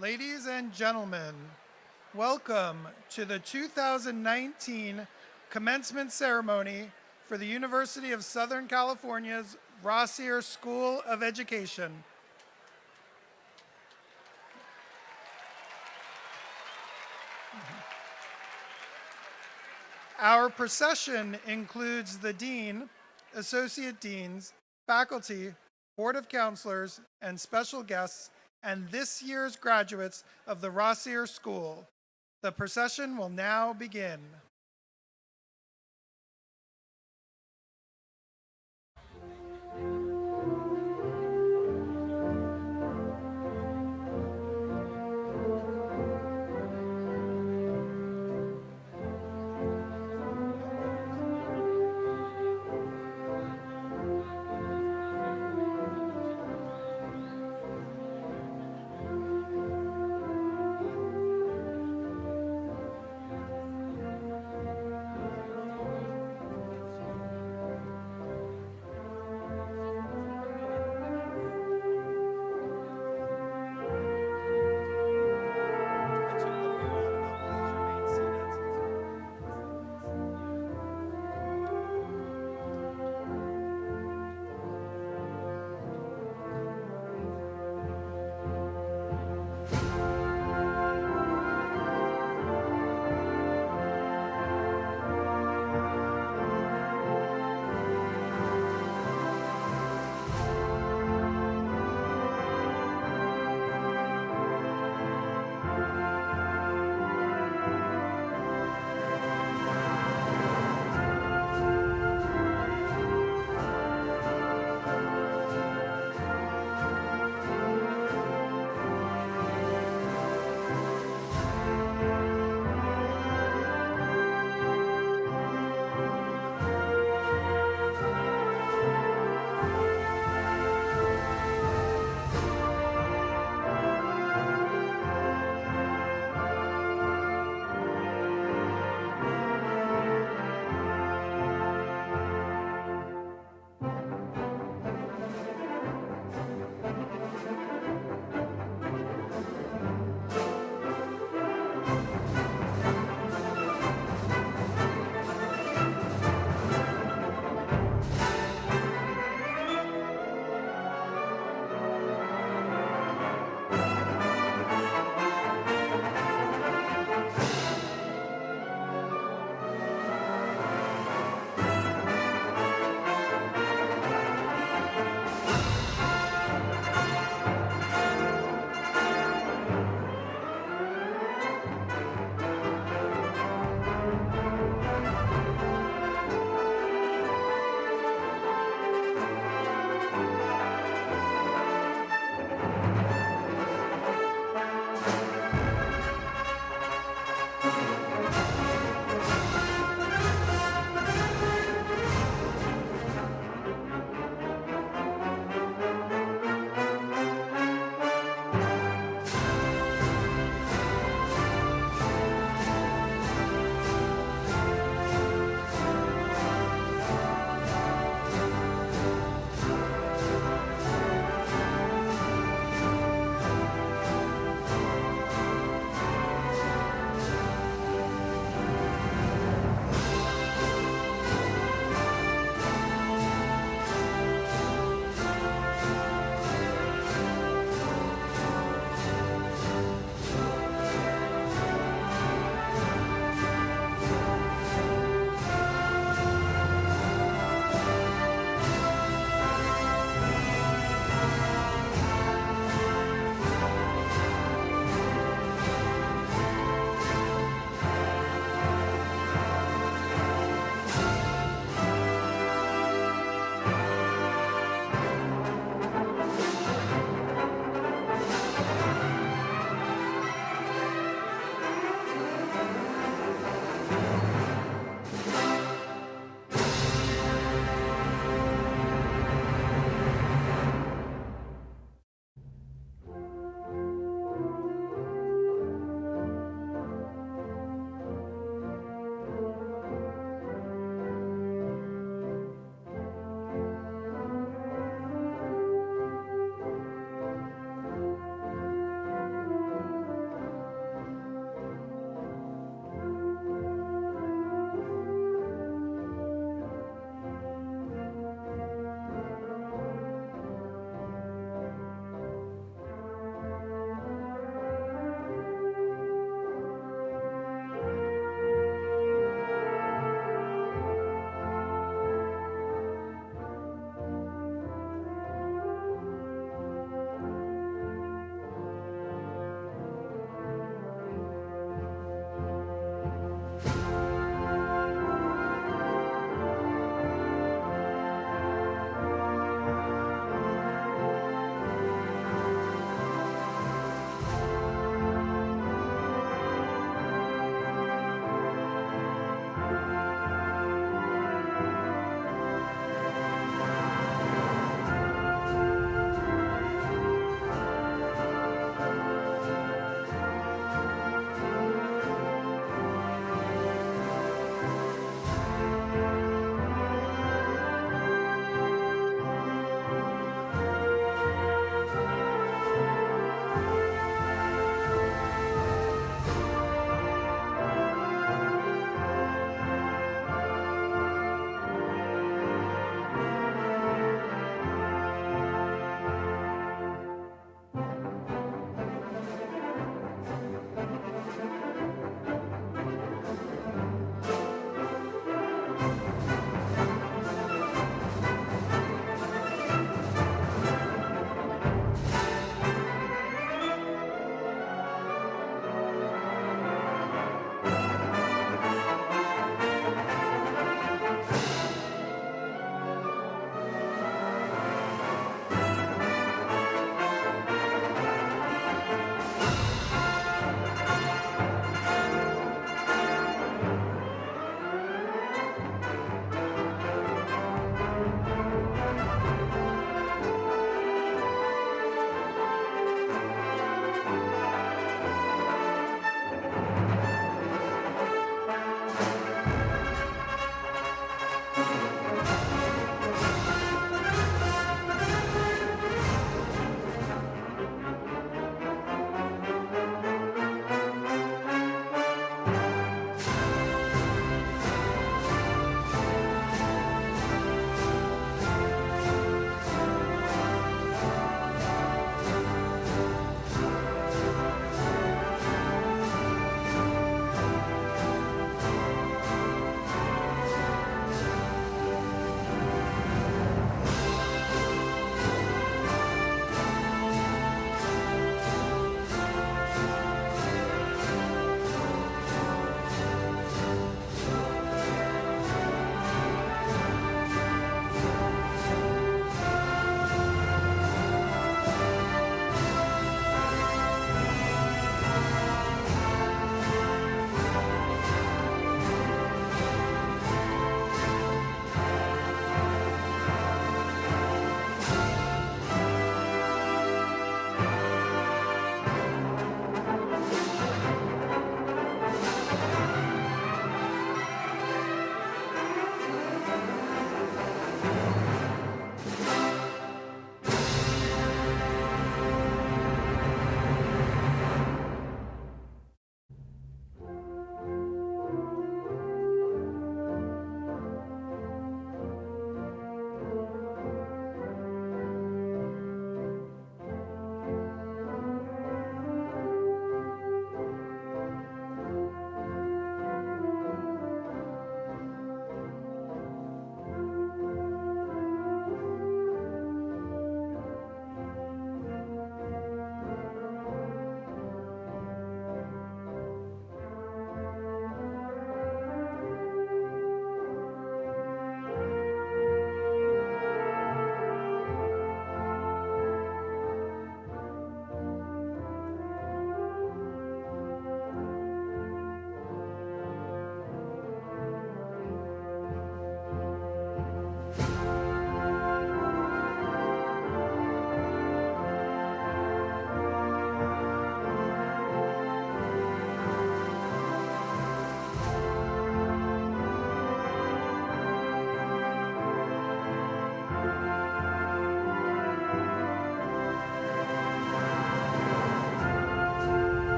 Ladies and gentlemen, welcome to the 2019 commencement ceremony for the University of Southern California's Rossier School of Education. Our procession includes the dean, associate deans, faculty, board of counselors, and special guests, and this year's graduates of the Rossier School. The procession will now begin.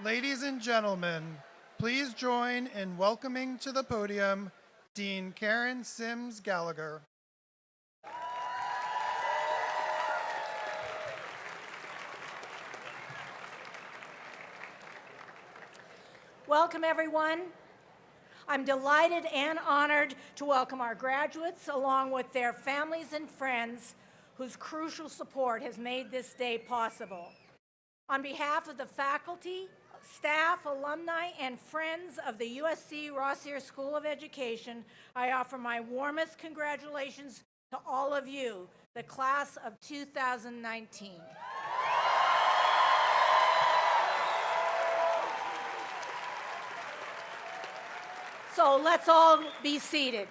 Ladies and gentlemen, please join in welcoming to the podium Dean Karen Sims Gallagher. Welcome, everyone. I'm delighted and honored to welcome our graduates along with their families and friends whose crucial support has made this day possible. On behalf of the faculty, staff, alumni, and friends of the USC Rossier School of Education, I offer my warmest congratulations to all of you, the class of 2019. So let's all be seated.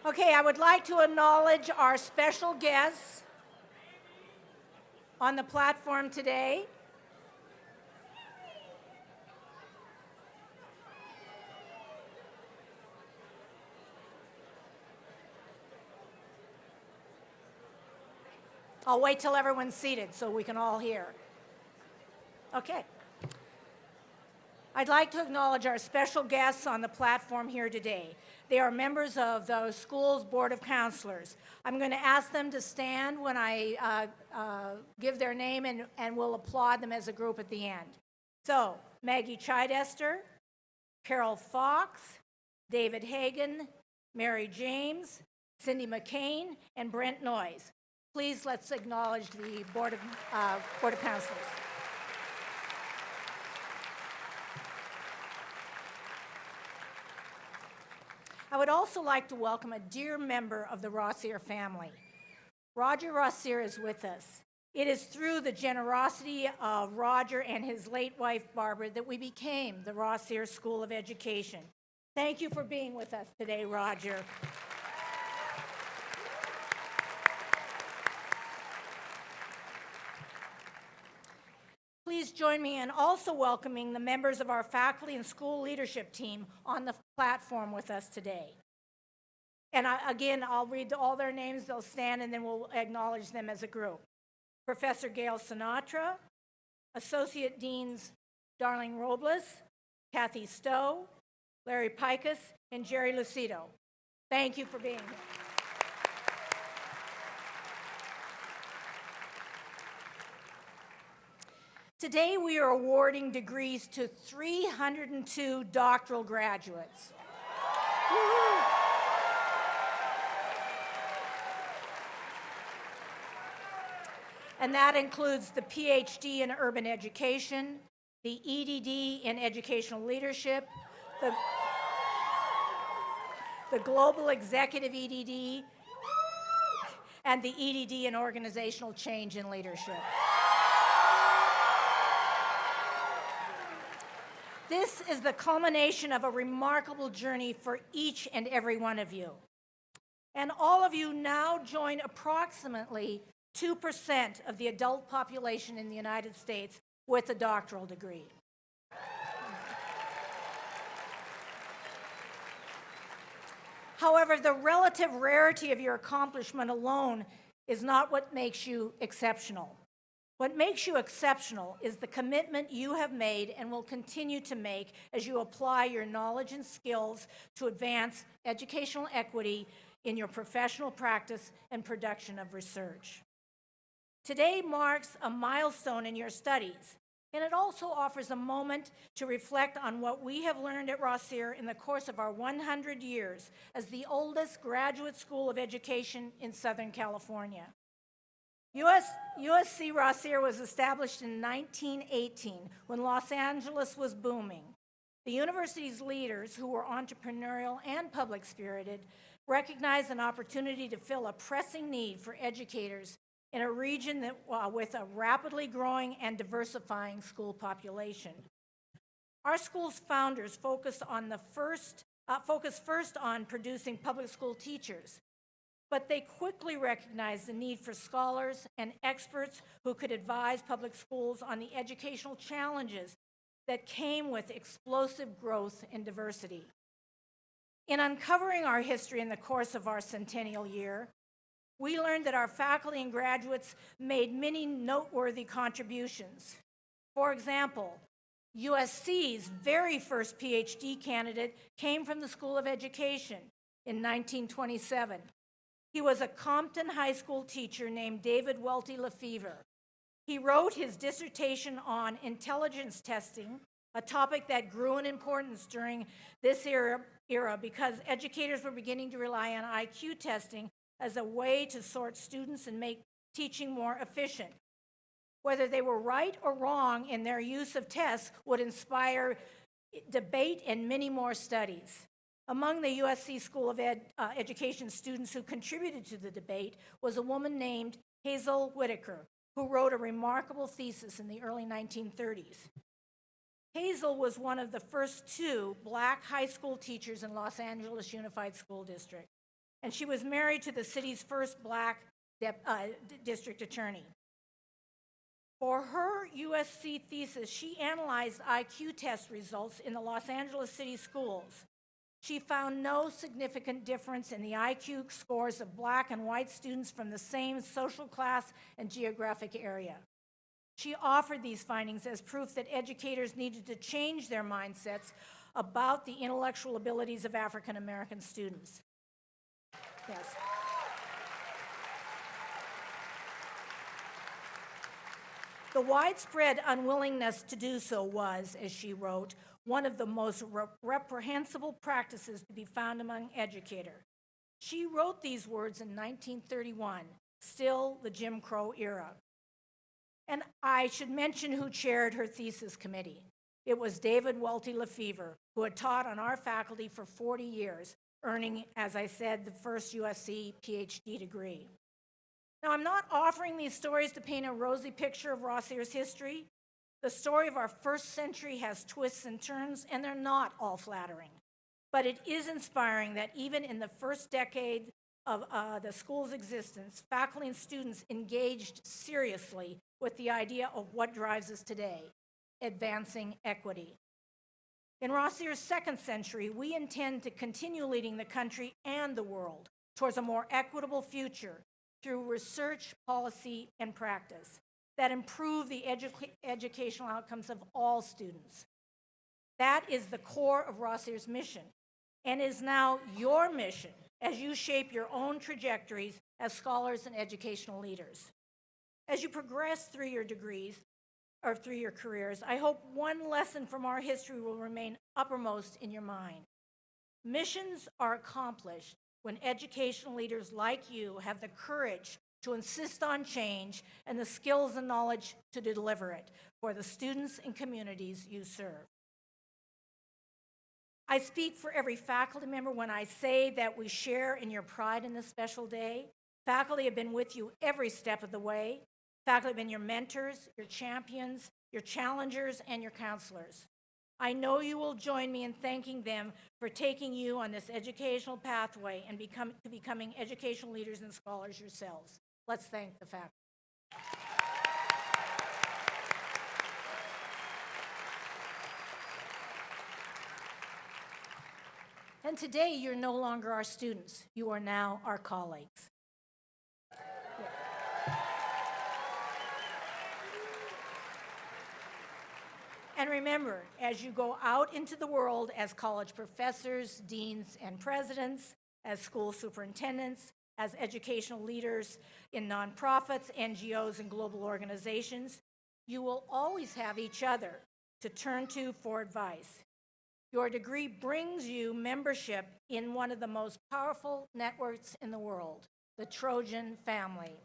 Okay, I would like to acknowledge our special guests on the platform today. I'll wait till everyone's seated so we can all hear. Okay. I'd like to acknowledge our special guests on the platform here today. They are members of the school's Board of Counselors. I'm going to ask them to stand when I give their name, and we'll applaud them as a group at the end. So, Maggie Chidester, Carol Fox, David Hagan, Mary James, Cindy McCain, and Brent Noyes. Please let's acknowledge the Board of Counselors. I would also like to welcome a dear member of the Rossier family. Roger Rossier is with us. It is through the generosity of Roger and his late wife, Barbara, that we became the Rossier School of Education. Thank you for being with us today, Roger. Please join me in also welcoming the members of our faculty and school leadership team on the platform with us today. And again, I'll read all their names, they'll stand, and then we'll acknowledge them as a group. Professor Gail Sinatra, Associate Deans Darlene Robles, Kathy Stowe, Larry Pikus, and Jerry Lucido. Thank you for being here. Today, we are awarding degrees to 302 doctoral graduates. And that includes the PhD in urban education, the EDD in educational leadership, the global executive EDD, and the EDD in organizational change and leadership. This is the culmination of a remarkable journey for each and every one of you. And all of you now join approximately 2% of the adult population in the United States with a doctoral degree. However, the relative rarity of your accomplishment alone is not what makes you exceptional. What makes you exceptional is the commitment you have made and will continue to make as you apply your knowledge and skills to advance educational equity in your professional practice and production of research. Today marks a milestone in your studies, and it also offers a moment to reflect on what we have learned at Rossier in the course of our 100 years as the oldest graduate school of education in Southern California. USC Rossier was established in 1918 when Los Angeles was booming. The university's leaders, who were entrepreneurial and public-spirited, recognized an opportunity to fill a pressing need for educators in a region that, with a rapidly growing and diversifying school population. Our school's founders focused first on producing public school teachers, but they quickly recognized the need for scholars and experts who could advise public schools on the educational challenges that came with explosive growth and diversity. In uncovering our history in the course of our centennial year, we learned that our faculty and graduates made many noteworthy contributions. For example, USC's very first PhD candidate came from the School of Education in 1927. He was a Compton High School teacher named David Welty Lefevre. He wrote his dissertation on intelligence testing, a topic that grew in importance during this era because educators were beginning to rely on IQ testing as a way to sort students and make teaching more efficient. Whether they were right or wrong in their use of tests would inspire debate and many more studies. Among the USC School of Education students who contributed to the debate was a woman named Hazel Whitaker, who wrote a remarkable thesis in the early 1930s. Hazel was one of the first 2 Black high school teachers in Los Angeles Unified School District, and she was married to the city's first Black district attorney. For her USC thesis, she analyzed IQ test results in the Los Angeles City schools. She found no significant difference in the IQ scores of Black and white students from the same social class and geographic area. She offered these findings as proof that educators needed to change their mindsets about the intellectual abilities of African American students. Yes. The widespread unwillingness to do so was, as she wrote, one of the most reprehensible practices to be found among educators. She wrote these words in 1931, still the Jim Crow era. And I should mention who chaired her thesis committee. It was David Welty Lefevre, who had taught on our faculty for 40 years, earning, as I said, the first USC PhD degree. Now, I'm not offering these stories to paint a rosy picture of Rossier's history. The story of our first century has twists and turns, and they're not all flattering. But it is inspiring that even in the first decade of the school's existence, faculty and students engaged seriously with the idea of what drives us today, advancing equity. In Rossier's second century, we intend to continue leading the country and the world towards a more equitable future through research, policy, and practice that improve the educational outcomes of all students. That is the core of Rossier's mission, and is now your mission as you shape your own trajectories as scholars and educational leaders. As you progress through your degrees, or through your careers, I hope one lesson from our history will remain uppermost in your mind. Missions are accomplished when educational leaders like you have the courage to insist on change and the skills and knowledge to deliver it for the students and communities you serve. I speak for every faculty member when I say that we share in your pride in this special day. Faculty have been with you every step of the way. Faculty have been your mentors, your champions, your challengers, and your counselors. I know you will join me in thanking them for taking you on this educational pathway and becoming educational leaders and scholars yourselves. Let's thank the faculty. And today, you're no longer our students. You are now our colleagues. And remember, as you go out into the world as college professors, deans, and presidents, as school superintendents, as educational leaders in nonprofits, NGOs, and global organizations, you will always have each other to turn to for advice. Your degree brings you membership in one of the most powerful networks in the world, the Trojan family.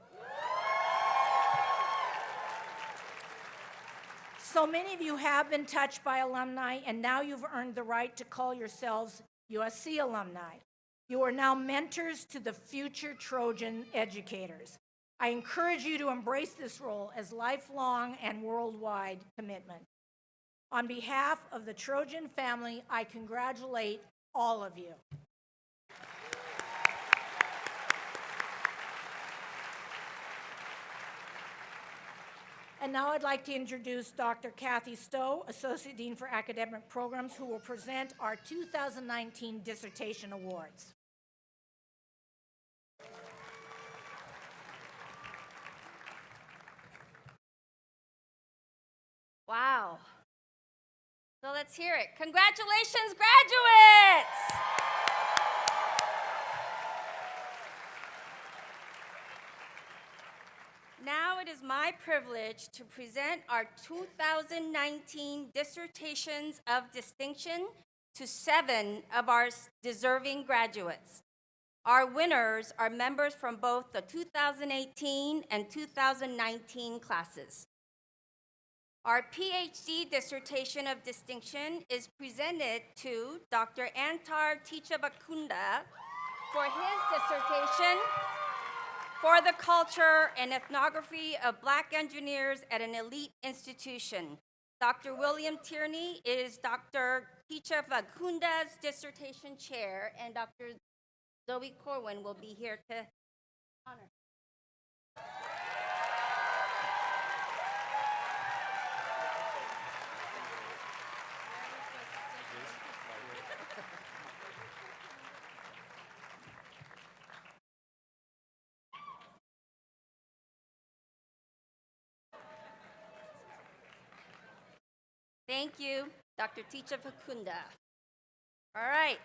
So many of you have been touched by alumni, and now you've earned the right to call yourselves USC alumni. You are now mentors to the future Trojan educators. I encourage you to embrace this role as lifelong and worldwide commitment. On behalf of the Trojan family, I congratulate all of you. And now I'd like to introduce Dr. Kathy Stowe, Associate Dean for Academic Programs, who will present our 2019 Dissertation Awards. Let's hear it. Congratulations, graduates! Now it is my privilege to present our 2019 Dissertations of Distinction to 7 of our deserving graduates. Our winners are members from both the 2018 and 2019 classes. Our PhD Dissertation of Distinction is presented to Dr. Antar Tichavakunda for his dissertation for the culture and ethnography of Black engineers at an elite institution. Dr. William Tierney is Dr. Tichavakunda's dissertation chair, and Dr. Zoe Corwin will be here to honor. Thank you, Dr. Tichavakunda. All right.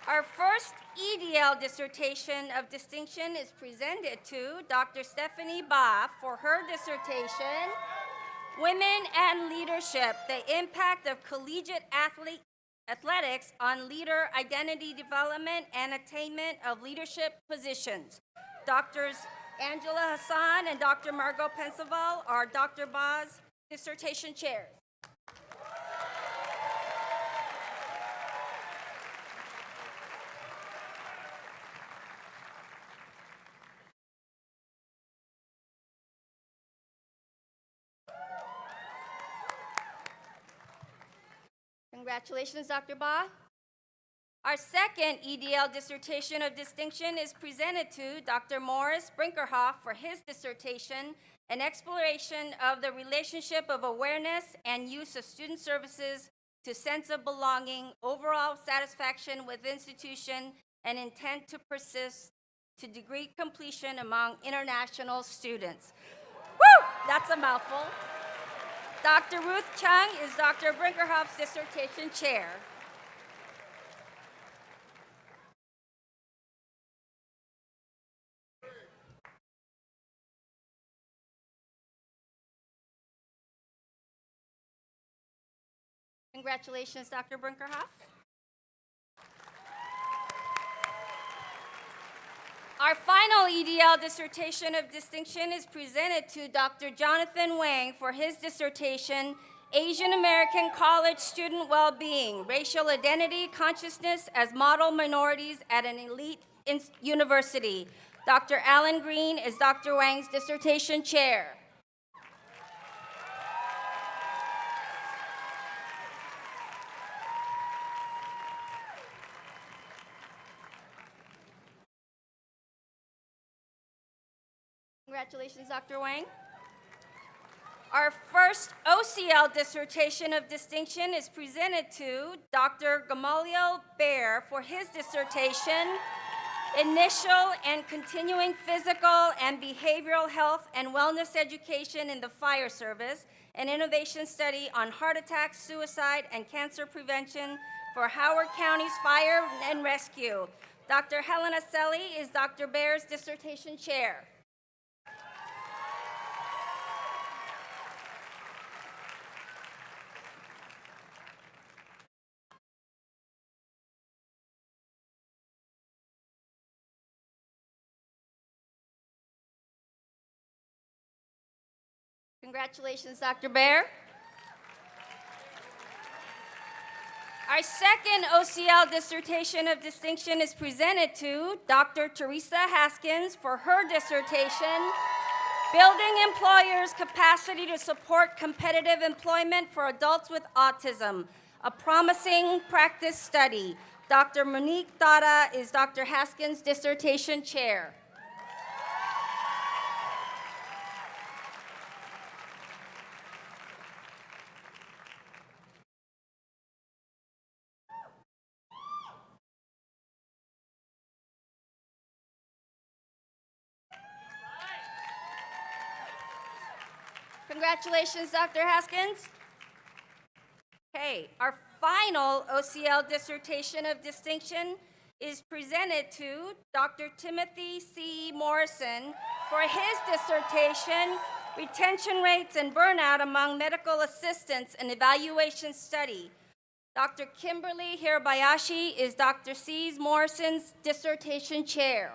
Our first EDL dissertation of distinction is presented to Dr. Stephanie Ba for her dissertation, Women and Leadership, the Impact of Collegiate Athletics on Leader Identity Development and Attainment of Leadership Positions. Doctors Angela Hassan and Dr. Margot Pensaval are Dr. Ba's dissertation chairs. Congratulations, Dr. Ba. Our second EDL dissertation of distinction is presented to Dr. Morris Brinkerhoff for his dissertation, An Exploration of the Relationship of Awareness and Use of Student Services to Sense of Belonging, Overall Satisfaction with Institution, and Intent to Persist to Degree Completion Among International Students. Woo! That's a mouthful. Dr. Ruth Chung is Dr. Brinkerhoff's dissertation chair. Congratulations, Dr. Brinkerhoff. Our final EDL dissertation of distinction is presented to Dr. Jonathan Wang for his dissertation, Asian American College Student Well-Being, Racial Identity Consciousness as Model Minorities at an Elite University. Dr. Alan Green is Dr. Wang's dissertation chair. Congratulations, Dr. Wang. Our first OCL dissertation of distinction is presented to Dr. Gamaliel Baer for his dissertation, Initial and Continuing Physical and Behavioral Health and Wellness Education in the Fire Service, an innovation study on heart attack, suicide, and cancer prevention for Howard County's Fire and Rescue. Dr. Helena Selly is Dr. Baer's dissertation chair. Congratulations, Dr. Baer. Our second OCL dissertation of distinction is presented to Dr. Teresa Haskins for her dissertation, Building Employers' Capacity to Support Competitive Employment for Adults with Autism, a Promising Practice Study. Dr. Monique Dada is Dr. Haskins' dissertation chair. Congratulations, Dr. Haskins. Okay, our final OCL dissertation of distinction is presented to Dr. Timothy C. Morrison for his dissertation, Retention Rates and Burnout Among Medical Assistants and Evaluation Study. Dr. Kimberly Hirabayashi is Dr. C. Morrison's dissertation chair.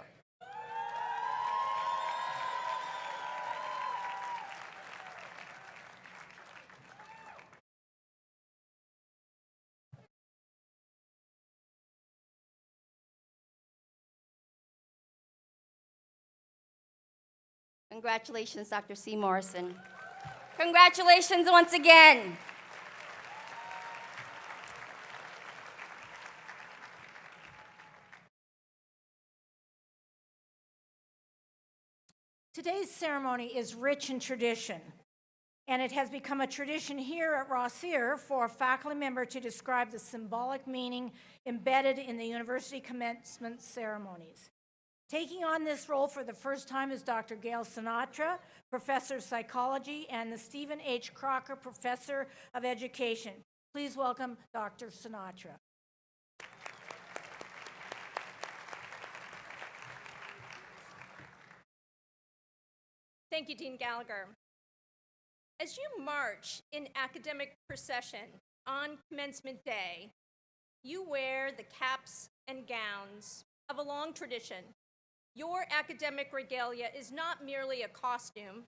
Congratulations, Dr. C. Morrison. Congratulations once again. Today's ceremony is rich in tradition, and it has become a tradition here at Rossier for a faculty member to describe the symbolic meaning embedded in the university commencement ceremonies. Taking on this role for the first time is Dr. Gail Sinatra, Professor of Psychology, and the Stephen H. Crocker Professor of Education. Please welcome Dr. Sinatra. Thank you, Dean Gallagher. As you march in academic procession on commencement day, you wear the caps and gowns of a long tradition. Your academic regalia is not merely a costume.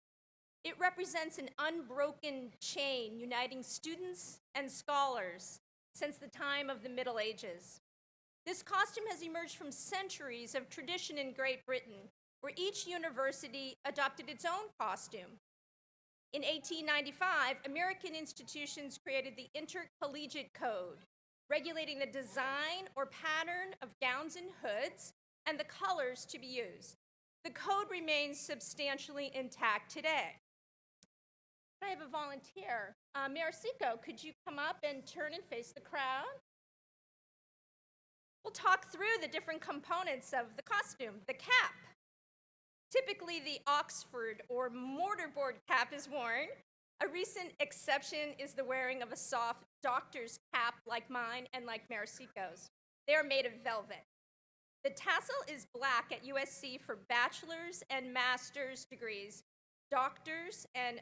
It represents an unbroken chain uniting students and scholars since the time of the Middle Ages. This costume has emerged from centuries of tradition in Great Britain, where each university adopted its own costume. In 1895, American institutions created the Intercollegiate Code, regulating the design or pattern of gowns and hoods and the colors to be used. The code remains substantially intact today. I have a volunteer. Maricico, could you come up and turn and face the crowd? We'll talk through the different components of the costume. The cap. Typically, the Oxford or mortarboard cap is worn. A recent exception is the wearing of a soft doctor's cap like mine and like Maricico's. They are made of velvet. The tassel is black at USC for bachelor's and master's degrees. Doctors and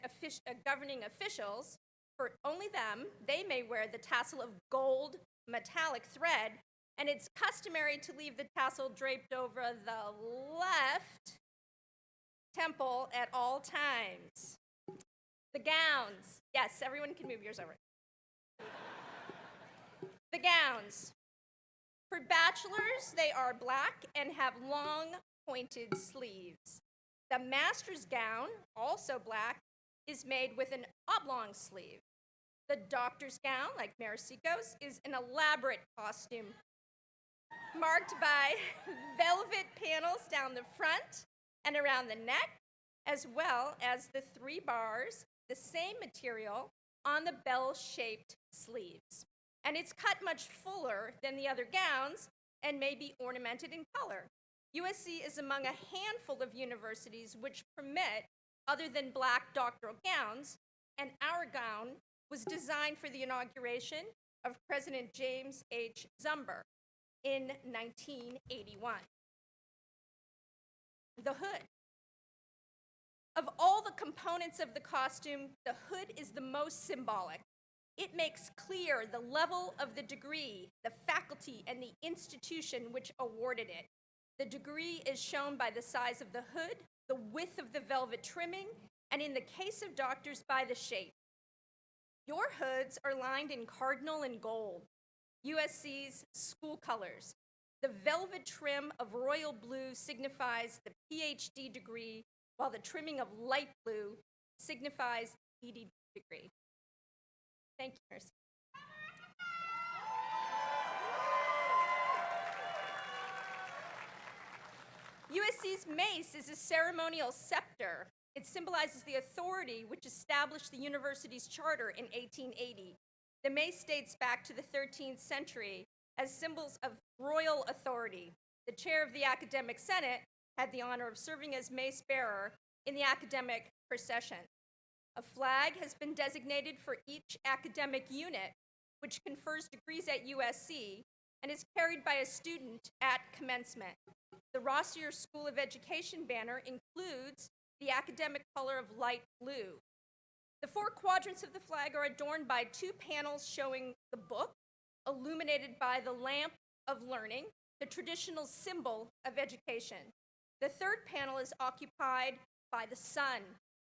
governing officials, for only them, they may wear the tassel of gold metallic thread, and it's customary to leave the tassel draped over the left temple at all times. The gowns. Yes, everyone can move yours over. The gowns. For bachelors, they are black and have long, pointed sleeves. The master's gown, also black, is made with an oblong sleeve. The doctor's gown, like Maricico's, is an elaborate costume marked by velvet panels down the front and around the neck, as well as the 3 bars, the same material, on the bell-shaped sleeves. And it's cut much fuller than the other gowns and may be ornamented in color. USC is among a handful of universities which permit other than black doctoral gowns, and our gown was designed for the inauguration of President James H. Zumber in 1981. The hood. Of all the components of the costume, the hood is the most symbolic. It makes clear the level of the degree, the faculty, and the institution which awarded it. The degree is shown by the size of the hood, the width of the velvet trimming, and in the case of doctors, by the shape. Your hoods are lined in cardinal and gold, USC's school colors. The velvet trim of royal blue signifies the PhD degree, while the trimming of light blue signifies the ED degree. Thank you, Mercy. USC's mace is a ceremonial scepter. It symbolizes the authority which established the university's charter in 1880. The mace dates back to the 13th century as symbols of royal authority. The chair of the academic senate had the honor of serving as mace bearer in the academic procession. A flag has been designated for each academic unit, which confers degrees at USC and is carried by a student at commencement. The Rossier School of Education banner includes the academic color of light blue. The four quadrants of the flag are adorned by two panels showing the book, illuminated by the lamp of learning, the traditional symbol of education. The third panel is occupied by the sun,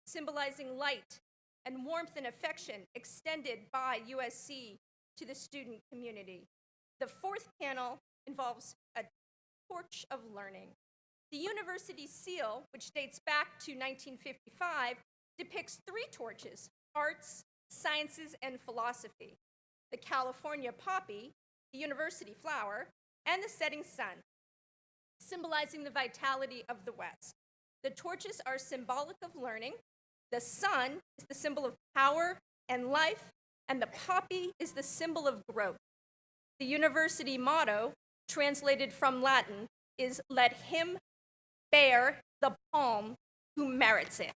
symbolizing light and warmth and affection extended by USC to the student community. The fourth panel involves a torch of learning. The university seal, which dates back to 1955, depicts three torches: arts, sciences, and philosophy. The California poppy, the university flower, and the setting sun, symbolizing the vitality of the West. The torches are symbolic of learning. The sun is the symbol of power and life, and the poppy is the symbol of growth. The university motto, translated from Latin, is "Let him bear the palm who merits it."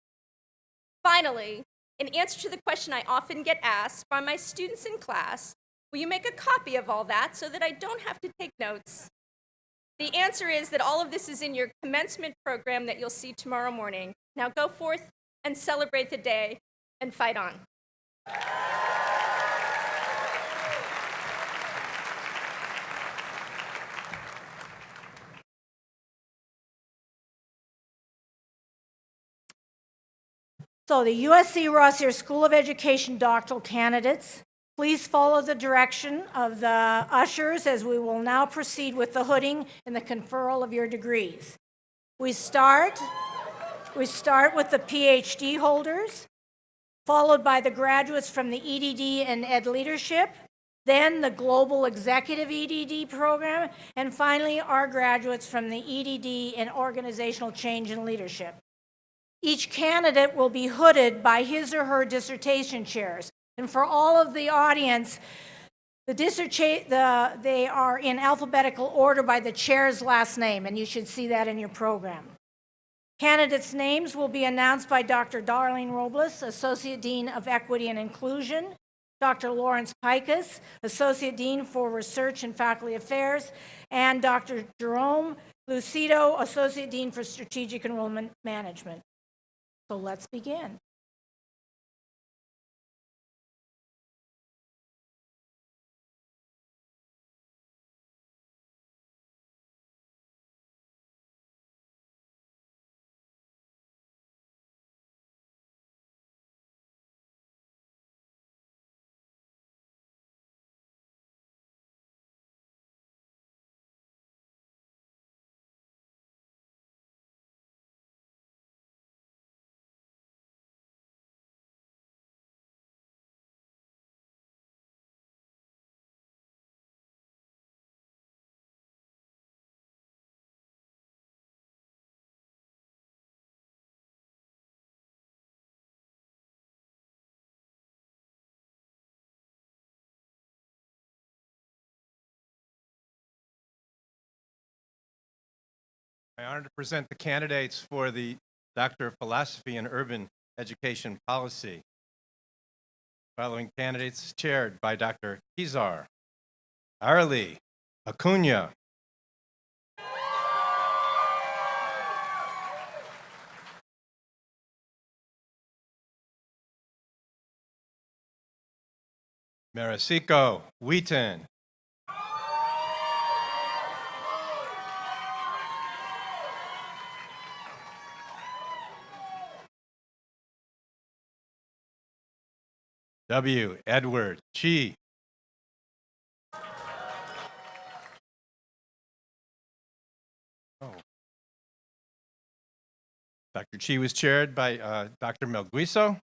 Finally, in answer to the question I often get asked by my students in class, will you make a copy of all that so that I don't have to take notes? The answer is that all of this is in your commencement program that you'll see tomorrow morning. Now go forth and celebrate the day and fight on. So the USC Rossier School of Education doctoral candidates, please follow the direction of the ushers as we will now proceed with the hooding and the conferral of your degrees. We start with the PhD holders, followed by the graduates from the EDD and Ed Leadership, then the Global Executive EDD program, and finally our graduates from the EDD and Organizational Change and Leadership. Each candidate will be hooded by his or her dissertation chairs. And for all of the audience, they are in alphabetical order by the chair's last name, and you should see that in your program. Candidates' names will be announced by Dr. Darlene Robles, Associate Dean of Equity and Inclusion, Dr. Lawrence Pikus, Associate Dean for Research and Faculty Affairs, and Dr. Jerome Lucido, Associate Dean for Strategic Enrollment Management. So let's begin. I'm honored to present the candidates for the Doctor of Philosophy in Urban Education Policy. Following candidates chaired by Dr. Kizar, Arlie, Acuna, Marasico, Wheaton, W. Edward Chi, Dr. Chi was chaired by Dr. Melguiso,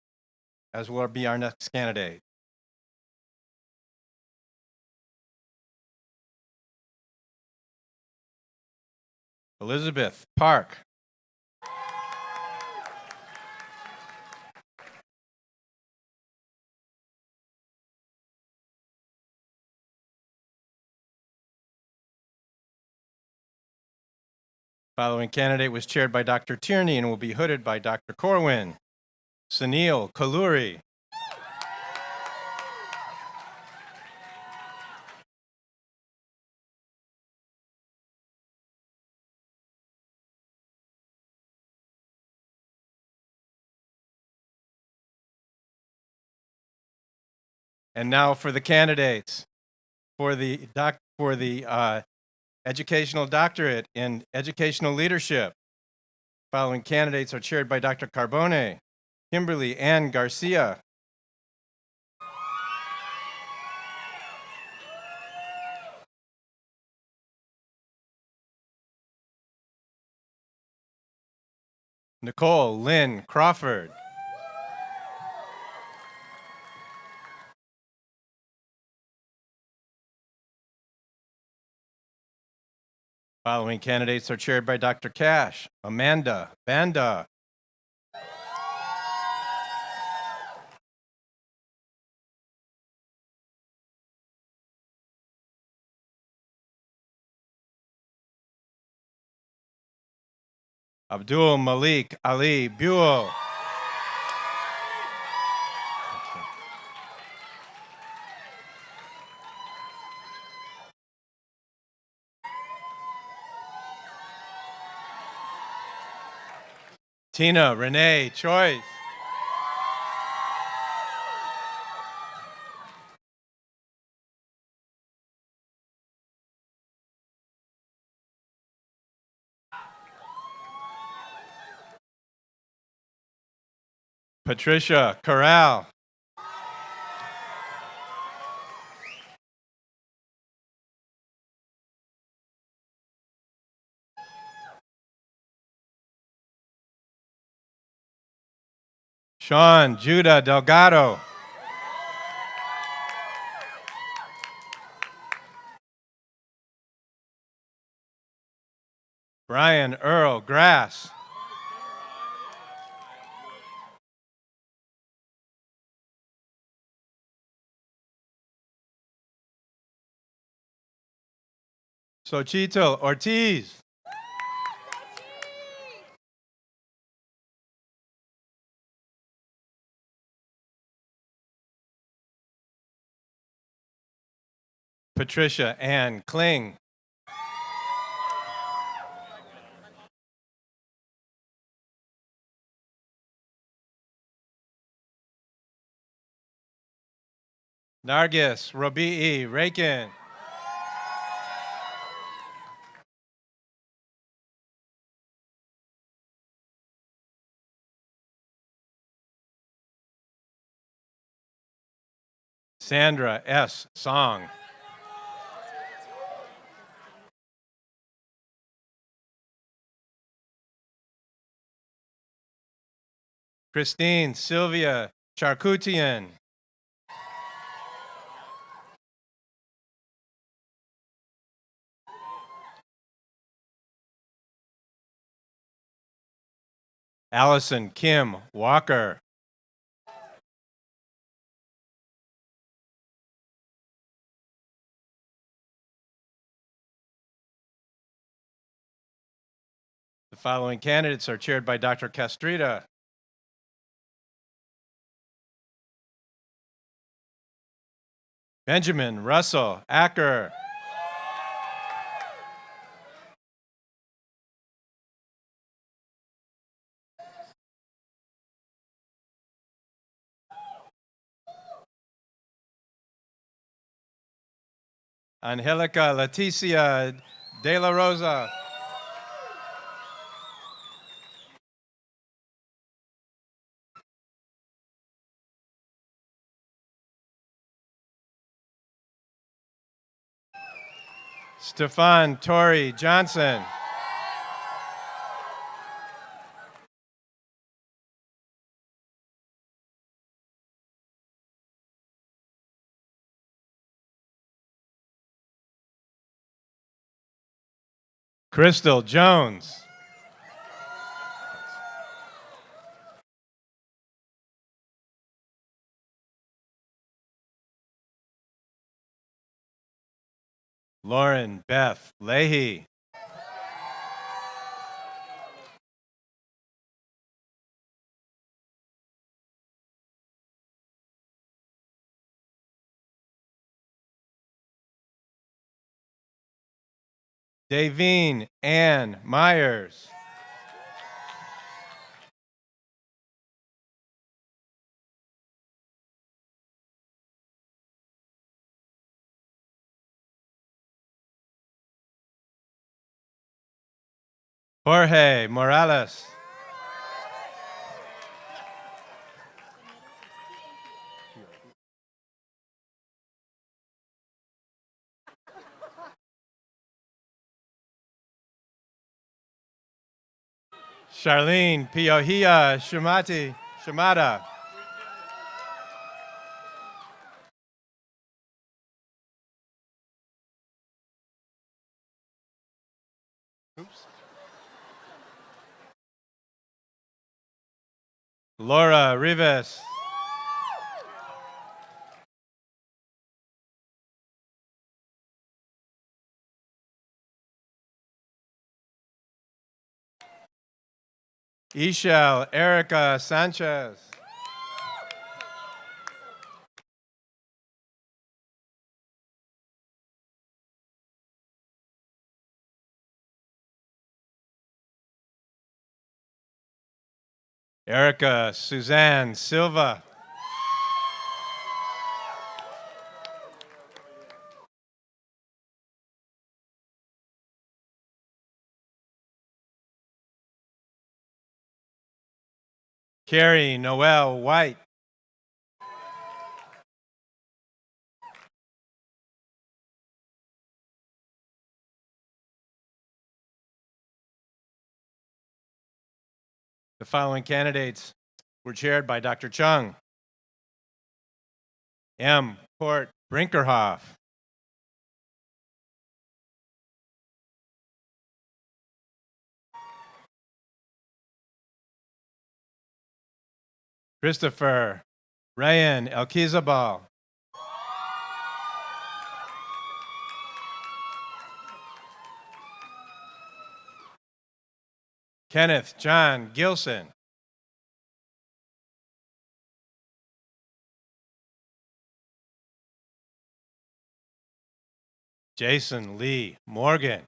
as will be our next candidate. Elizabeth Park, following candidate was chaired by Dr. Tierney and will be hooded by Dr. Corwin. Sunil Kaluri. And now for the candidates for the educational doctorate in educational leadership. Following candidates are chaired by Dr. Carbone, Kimberly Ann Garcia, Nicole Lynn Crawford, following candidates are chaired by Dr. Cash, Amanda Banda, Abdul Malik Ali Buell, Tina Renee Choice, Patricia Corral, Sean Judah Delgado, Brian Earl Grass, Xochitl Ortiz, Patricia Ann Kling, Nargis Robi'i Rakin, Sandra S. Song, Christine Sylvia Charkutian, Allison Kim Walker, the following candidates are chaired by Dr. Castrita, Benjamin Russell Acker, Angelica Leticia De La Rosa, Stefan Torrey Johnson, Crystal Jones, Lauren Beth Leahy, Davine Ann Myers. Jorge Morales. Charlene Piohia Shimada. Oops. Laura Rivas. Ishel Erica Sanchez. Erica Suzanne Silva. Carrie Noel White. The following candidates were chaired by Dr. Chung. M. Court Brinkerhoff. Christopher Ryan Elkizabal. Kenneth John Gilson. Jason Lee Morgan.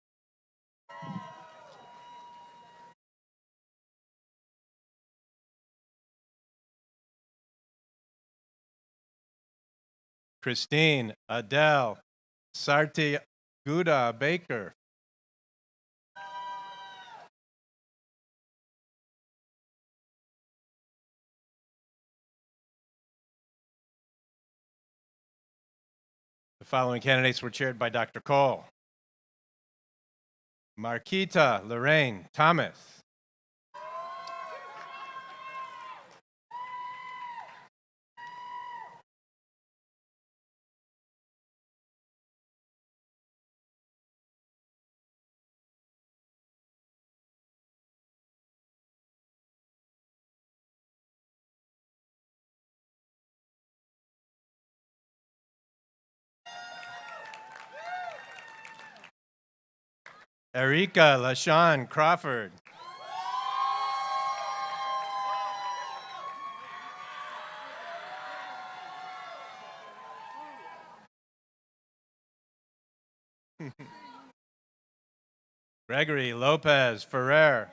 Christine Adele Sarti Guda Baker. The following candidates were chaired by Dr. Cole. Marquita Lorraine Thomas. Erika LaShawn Crawford. Gregory Lopez Ferrer.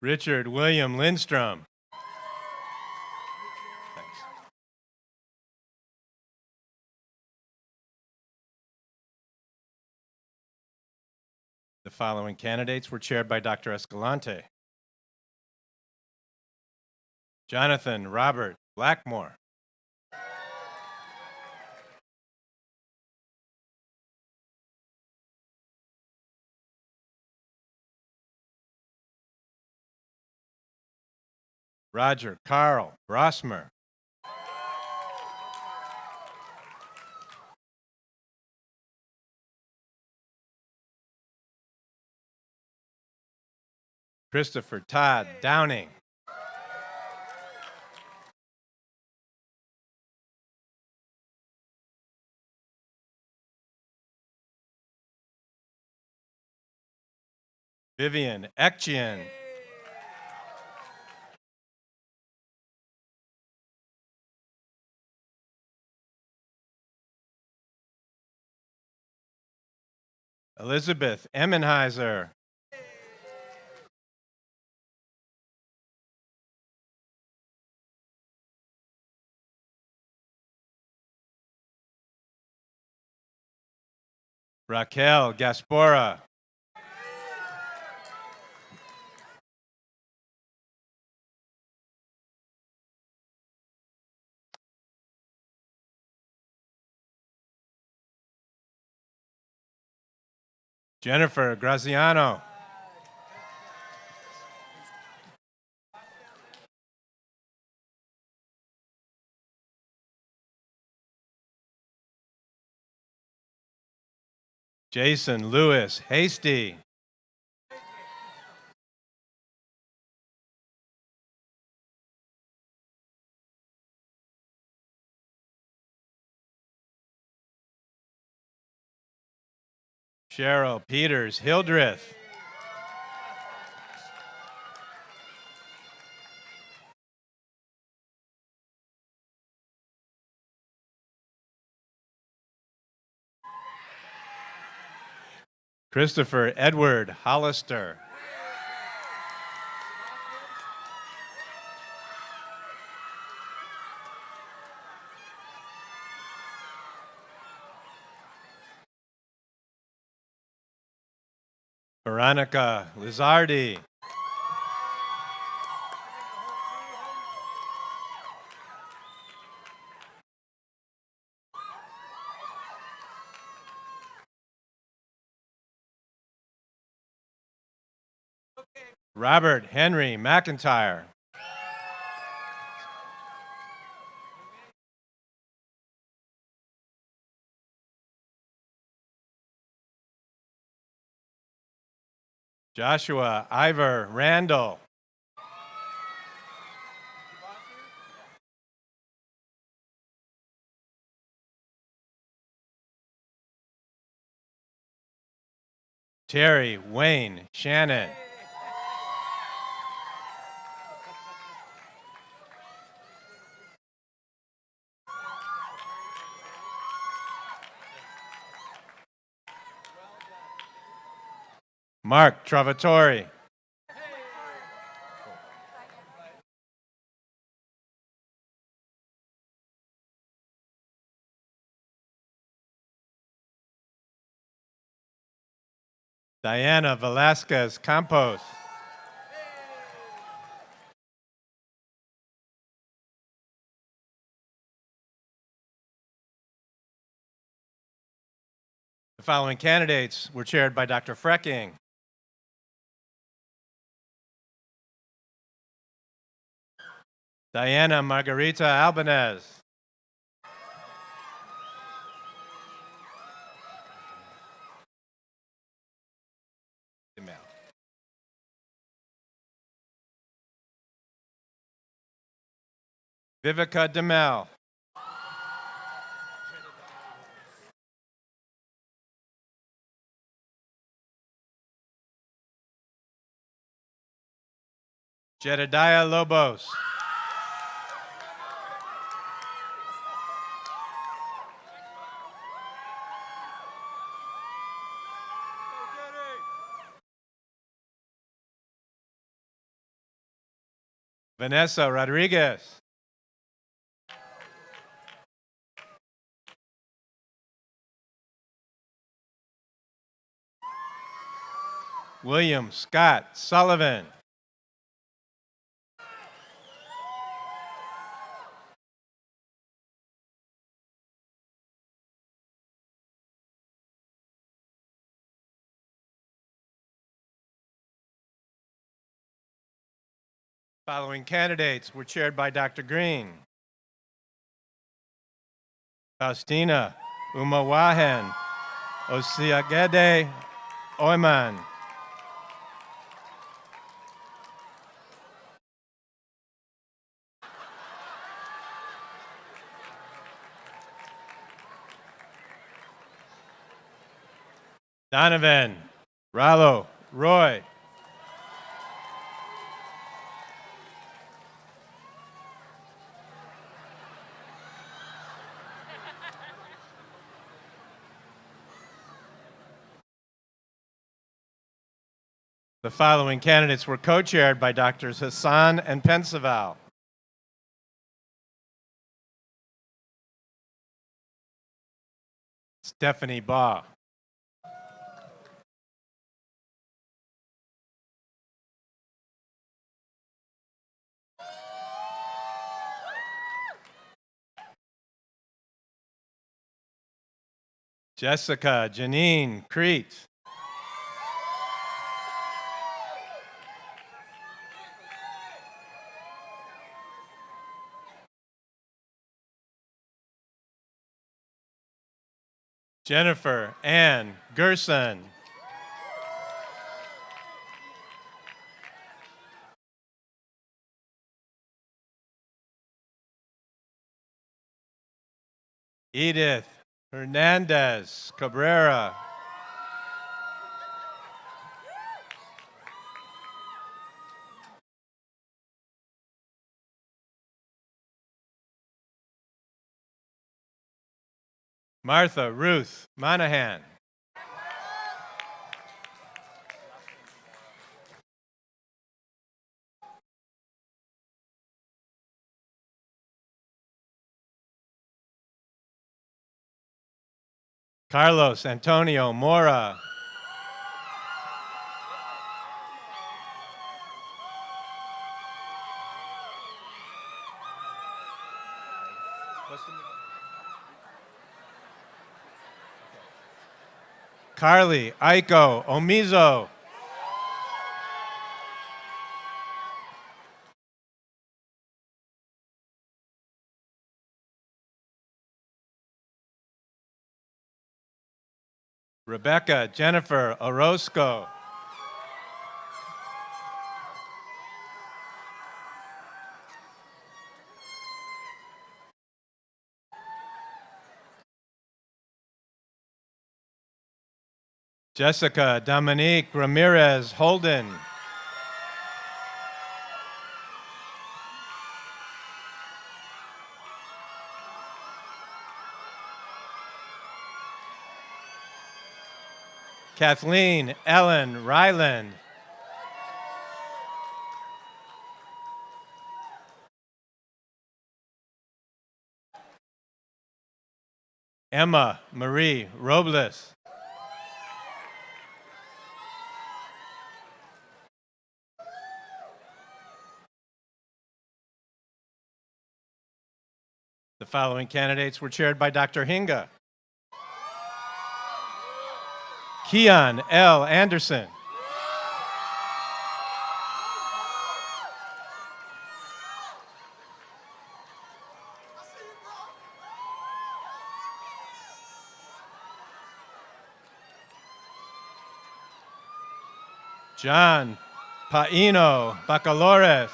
Richard William Lindstrom. Thanks. The following candidates were chaired by Dr. Escalante. Jonathan Robert Blackmore. Roger Carl Brosmer. Christopher Todd Downing. Vivian Ekchian. Elizabeth Emmenheiser. Raquel Gaspora. Jennifer Graziano. Jason Lewis Hasty. Cheryl Peters Hildreth. Christopher Edward Hollister. Veronica Lizardi. Robert Henry McIntyre. Joshua Ivor Randall. Terry Wayne Shannon. Mark Travatori. Diana Velasquez Campos. The following candidates were chaired by Dr. Frecking. Diana Margarita Albanez. Vivica DeMel. Jedediah Lobos. Vanessa Rodriguez. William Scott Sullivan. Following candidates were chaired by Dr. Green. Faustina Umawahen Osiagede Oyman. Donovan Rallo Roy. The following candidates were co-chaired by Drs. Hassan and Pensaval. Stephanie Baugh. Jessica Janine Crete. Jennifer Ann Gerson. Edith Hernandez Cabrera. Martha Ruth Monahan. Carlos Antonio Mora. Carly Aiko Omizo. Rebecca Jennifer Orozco. Jessica Dominique Ramirez Holden. Kathleen Ellen Ryland. Emma Marie Robles. The following candidates were chaired by Dr. Hinga. Keon L. Anderson. John Paino Bacalores.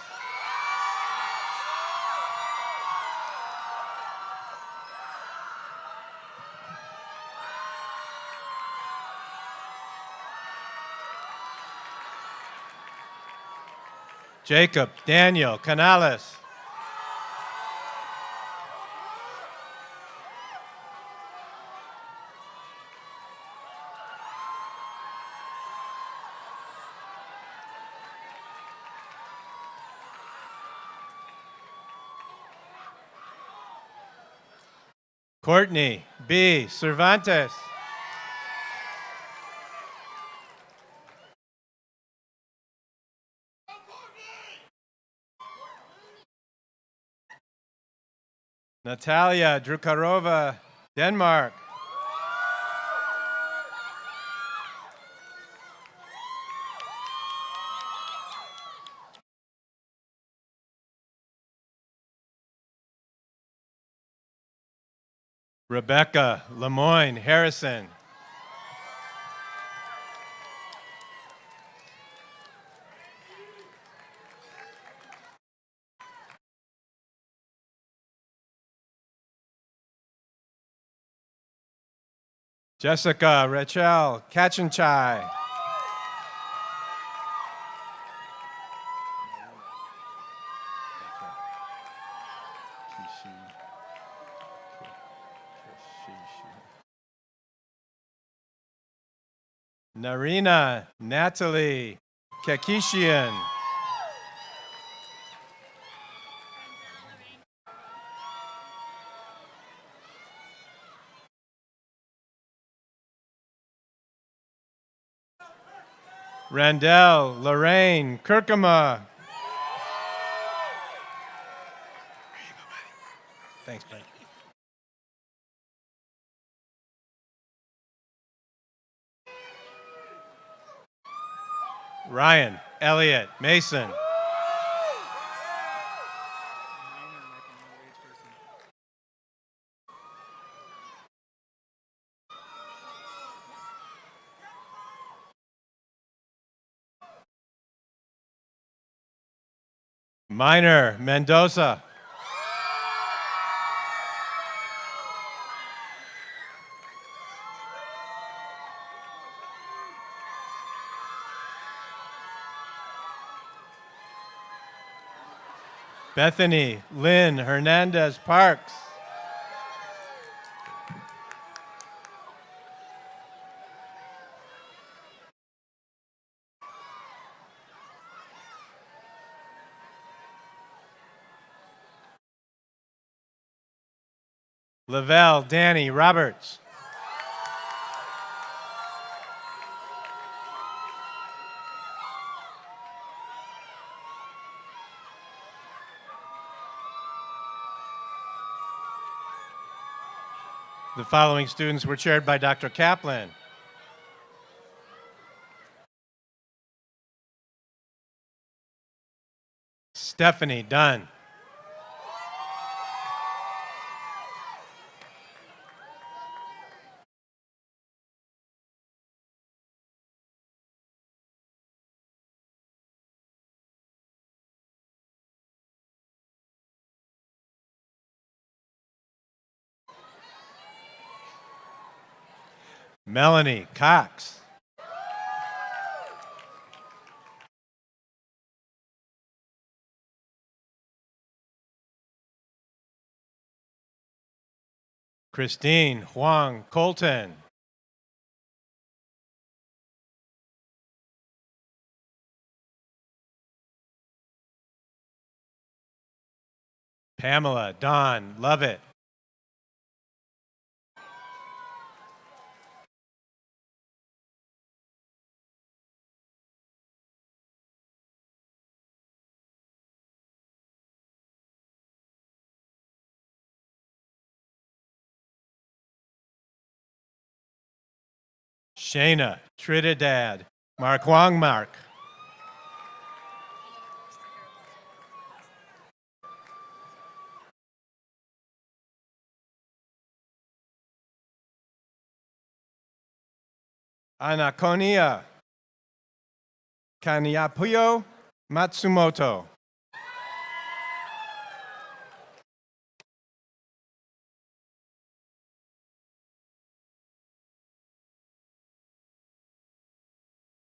Jacob Daniel Canales. Courtney B. Cervantes. Natalia Drukarova, Denmark. Rebecca Lemoyne Harrison. Jessica Rachel Kachenchai. Narina Natalie Kekishian. Randell Lorraine Kirkema. Thanks, buddy. Ryan Elliott Mason. Minor Mendoza. Bethany Lynn Hernandez Parks. Lavelle Danny Roberts. The following students were chaired by Dr. Kaplan. Stephanie Dunn. Melanie Cox. Christine Huang Colton. Pamela Dawn Lovett. Shayna Trinidad Mark Wong Mark. Anaconia Kanyapuyo Matsumoto.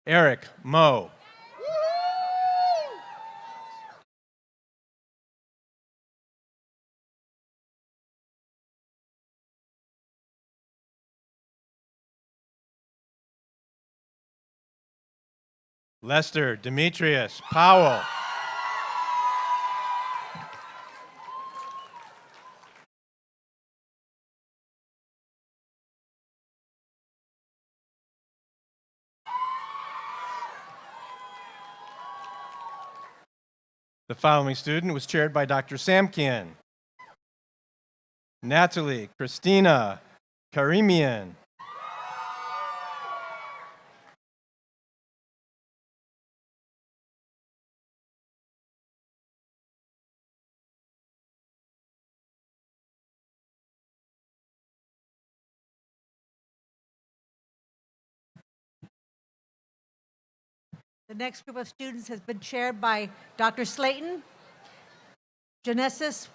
Eric Moe. Lester Demetrius Powell. The following student was chaired by Dr. Samkian. Natalie Christina Karimian. The next group of students has been chaired by Dr. Slayton, Genesis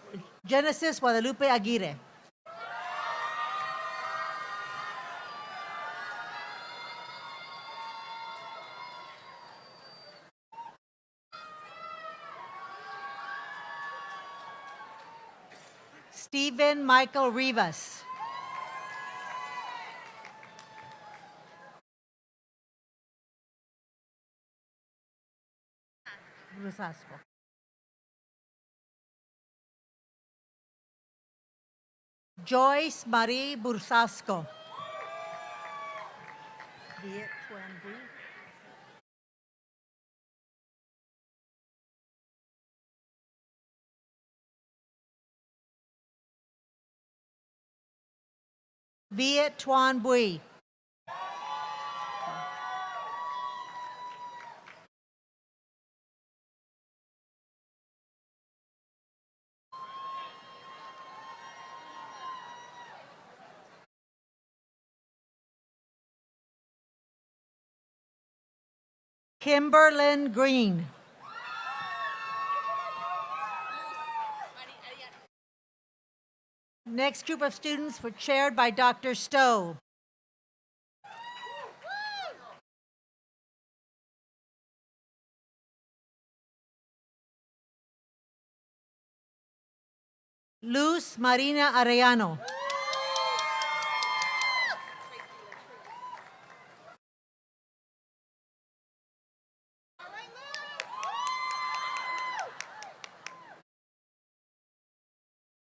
Guadalupe Aguirre. Stephen Michael Rivas. Bursasco. Joyce Marie Bursasco. Viet Tuan Bui. Viet Tuan Bui. Kimberlyn Green. Next group of students were chaired by Dr. Stowe. Luz Marina Arellano.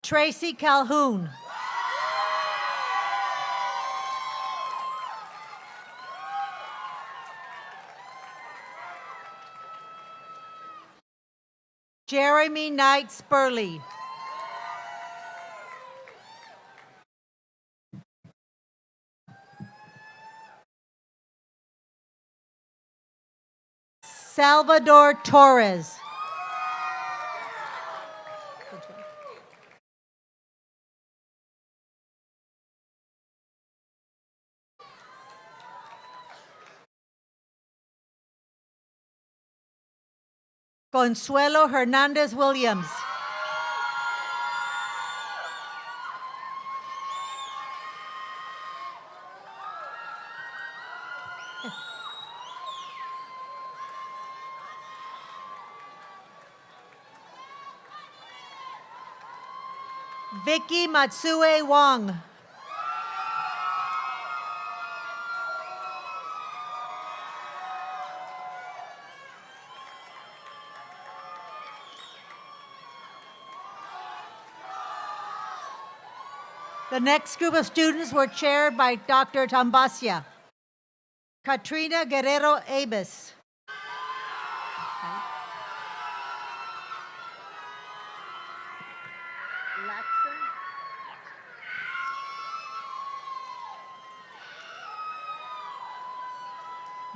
Tracy Calhoun. Jeremy Knight Spurley. Salvador Torres. Consuelo Hernandez Williams. Vicky Matsue Wong. The next group of students were chaired by Dr. Tambasia. Katrina Guerrero Abis.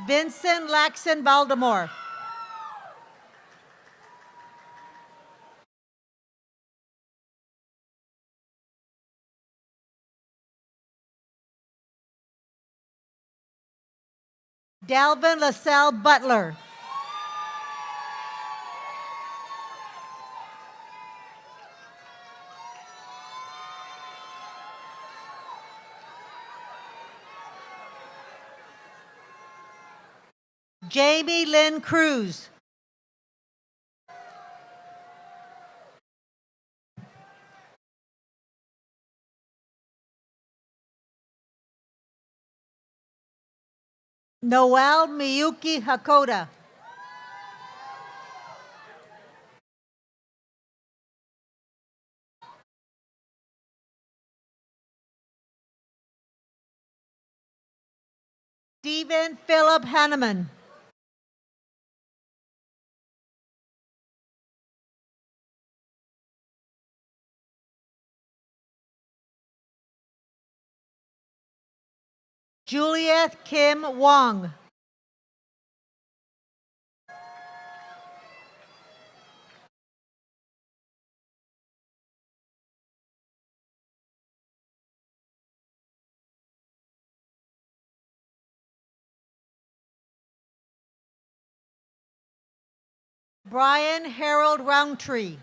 Vincent Laxon Baltimore. Dalvin LaSalle Butler. Jamie Lynn Cruz. Noel Miyuki Hakoda. Stephen Philip Hanneman. Juliet Kim Wong. Brian Harold Roundtree.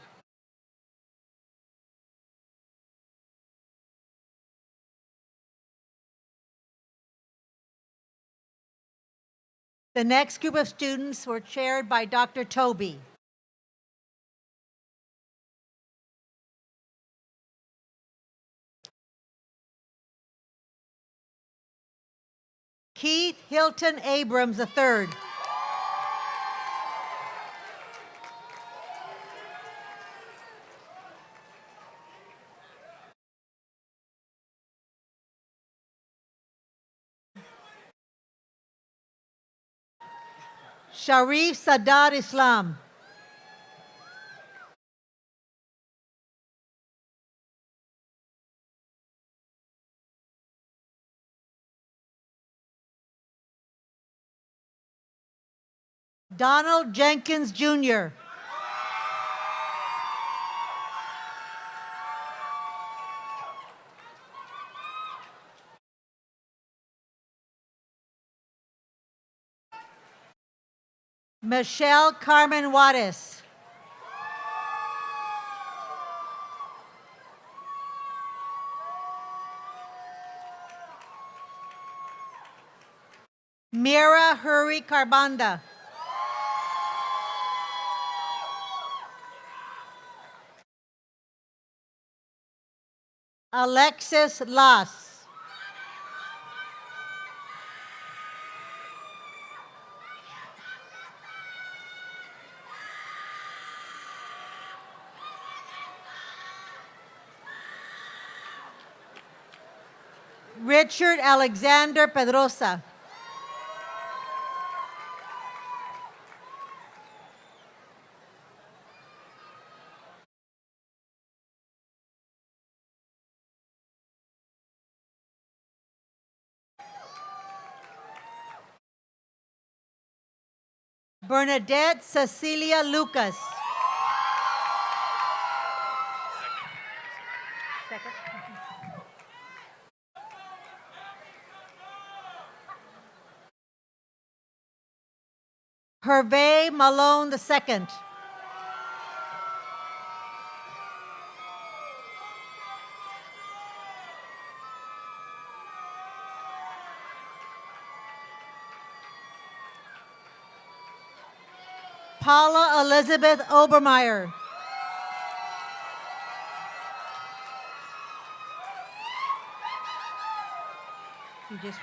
The next group of students were chaired by Dr. Toby. Keith Hilton Abrams III. Sharif Sadat Islam. Donald Jenkins Jr. Michelle Carmen Juarez. Mira Hurry Carbanda. Alexis Las. Richard Alexander Pedrosa. Bernadette Cecilia Lucas. Second. Hervé Malone II. Paula Elizabeth Obermeyer. You just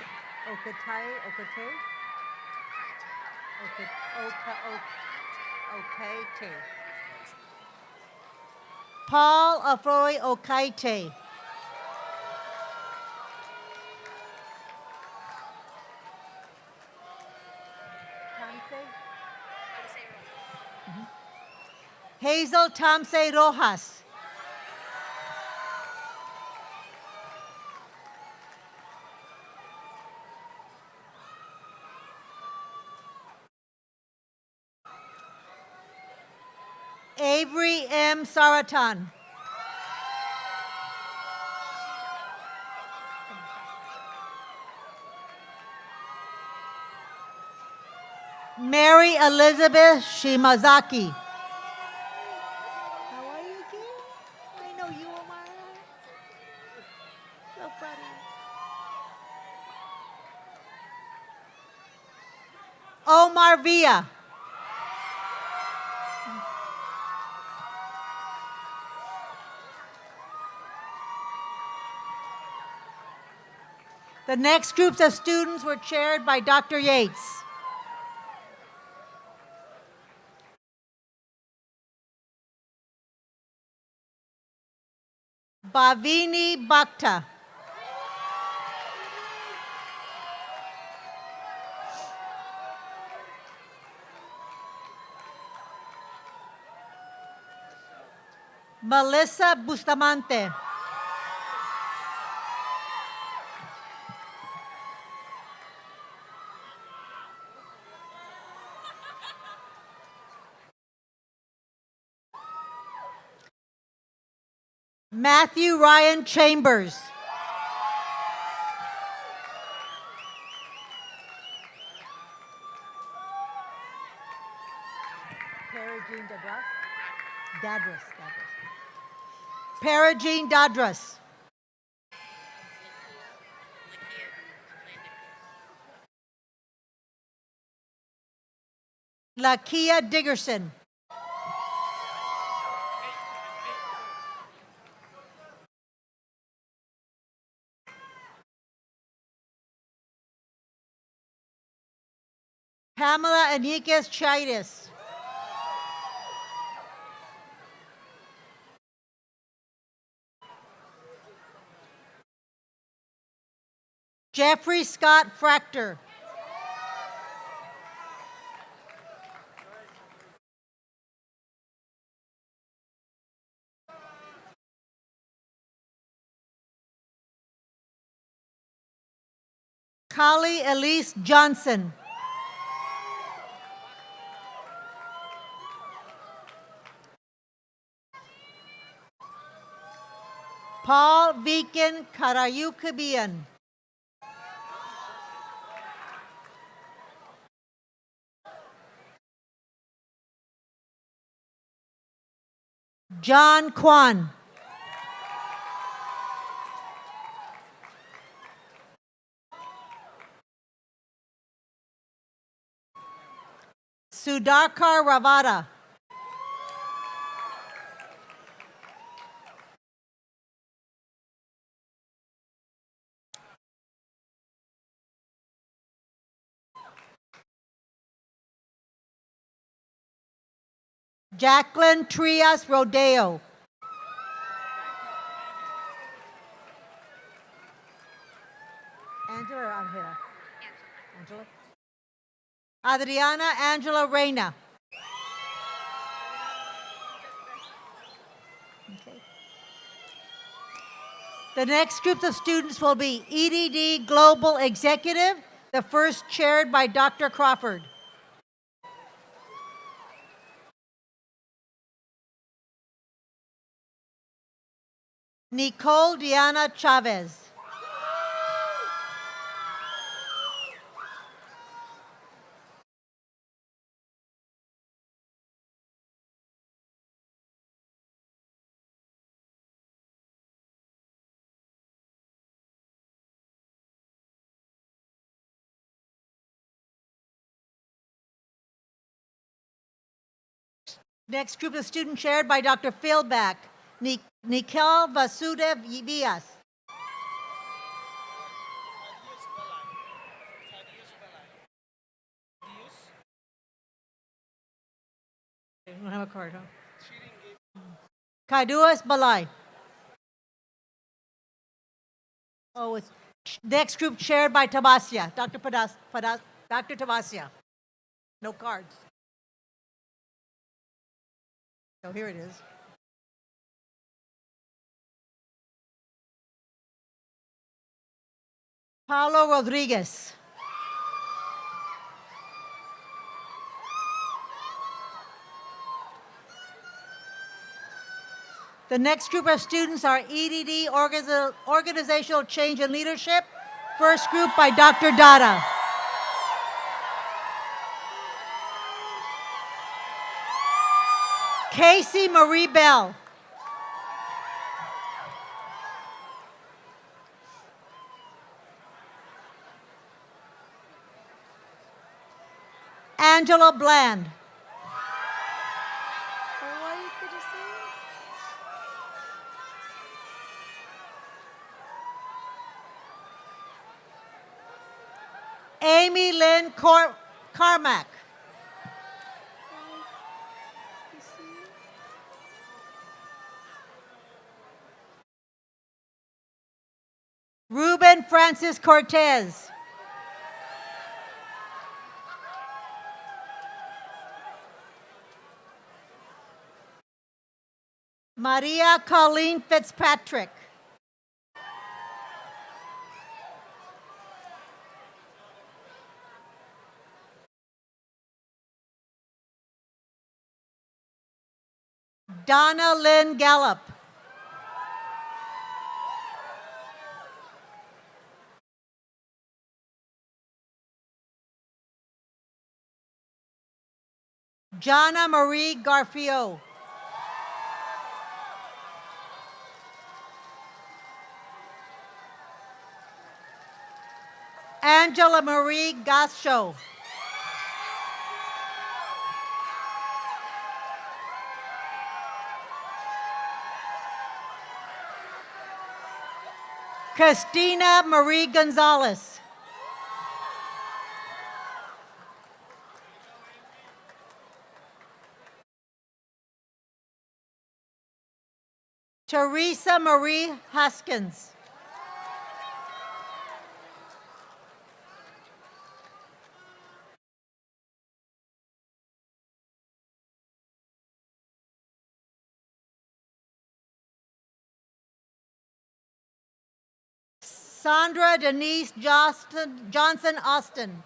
Okate. Paul Afroy Okaite. Hazel Tamse Rojas. Avery M. Saratan. Mary Elizabeth Shimazaki. How are you, dear? I know you, Omar. So funny. Omar Villa. The next groups of students were chaired by Dr. Yates. Bhavini Bhakta. Melissa Bustamante. Matthew Ryan Chambers. Perigene Dadras. Perigene Dadras. Lakia Diggerson. Pamela Enriquez Chaitis. Jeffrey Scott Fractor. Kali Elise Johnson. Paul Viken Karayukabian. John Kwan. Sudhakar Ravada. Jacqueline Trias Rodeo. Angela or Angela? Angela. Adriana Angela Reyna. Okay. The next group of students will be EDD Global Executive, the first chaired by Dr. Crawford. Nicole Diana Chavez. Next group of students chaired by Dr. Philback, Nikhil Vasudev Vias. You don't have a card, huh? Kaiduas Balai. Oh, it's next group chaired by Tabasia, Dr. Dr. Tabasia. No cards. So here it is. Paulo Rodriguez. The next group of students are EDD Organizational Change and Leadership. First group by Dr. Dada. Casey Marie Bell. Angela Bland. Amy Lynn Carmack. Ruben Francis Cortez. Maria Colleen Fitzpatrick. Donna Lynn Gallup. Jana Marie Garfio. Angela Marie Gasho. Christina Marie Gonzalez. Teresa Marie Haskins. Cassandra Denise Johnson Austin.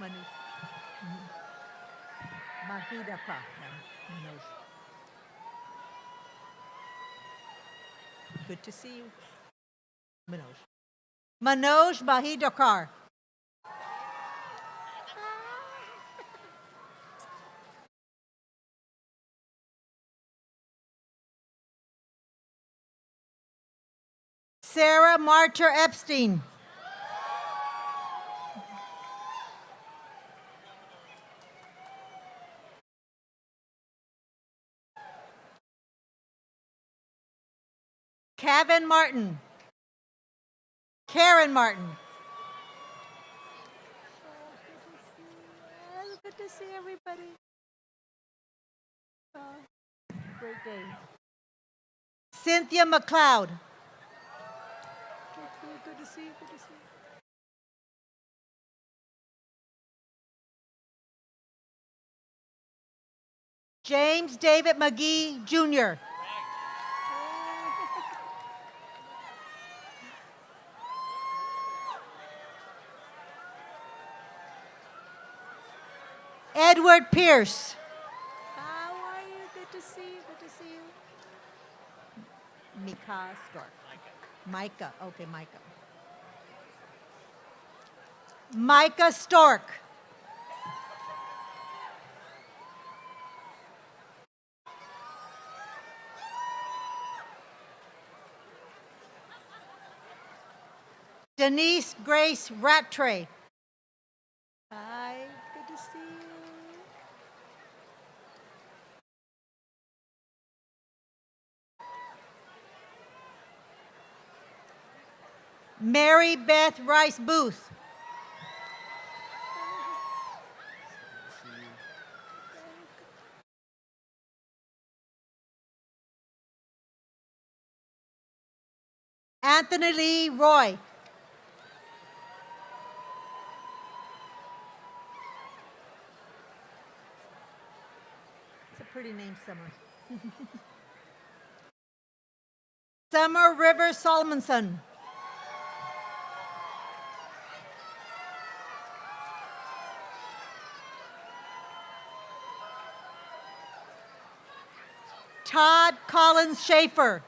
Manoj. Mahida Ka. Manoj. Good to see you. Manoj. Manoj Mahidakar. Sarah Marcher Epstein. Kevin Martin. Karen Martin. Good to see everybody. Great day. Cynthia McLeod. Good to see you. Good to see you. James David McGee Jr. Edward Pierce. How are you? Good to see you. Good to see you. Micah Stork. Micah. Okay, Micah. Micah Stork. Denise Grace Rattray. Hi, good to see you. Mary Beth Rice Booth. Anthony Lee Roy. It's a pretty name, Summer. Summer River Solomon. Todd Collins Schaefer.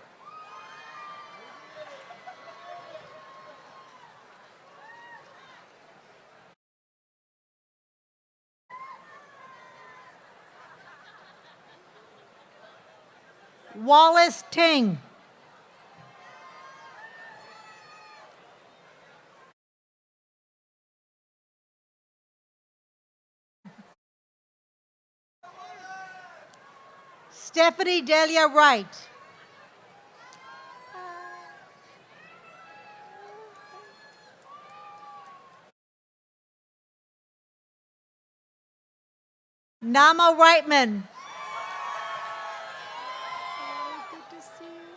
Wallace Ting. Stephanie Delia Wright. Nama Reitman. Good to see you.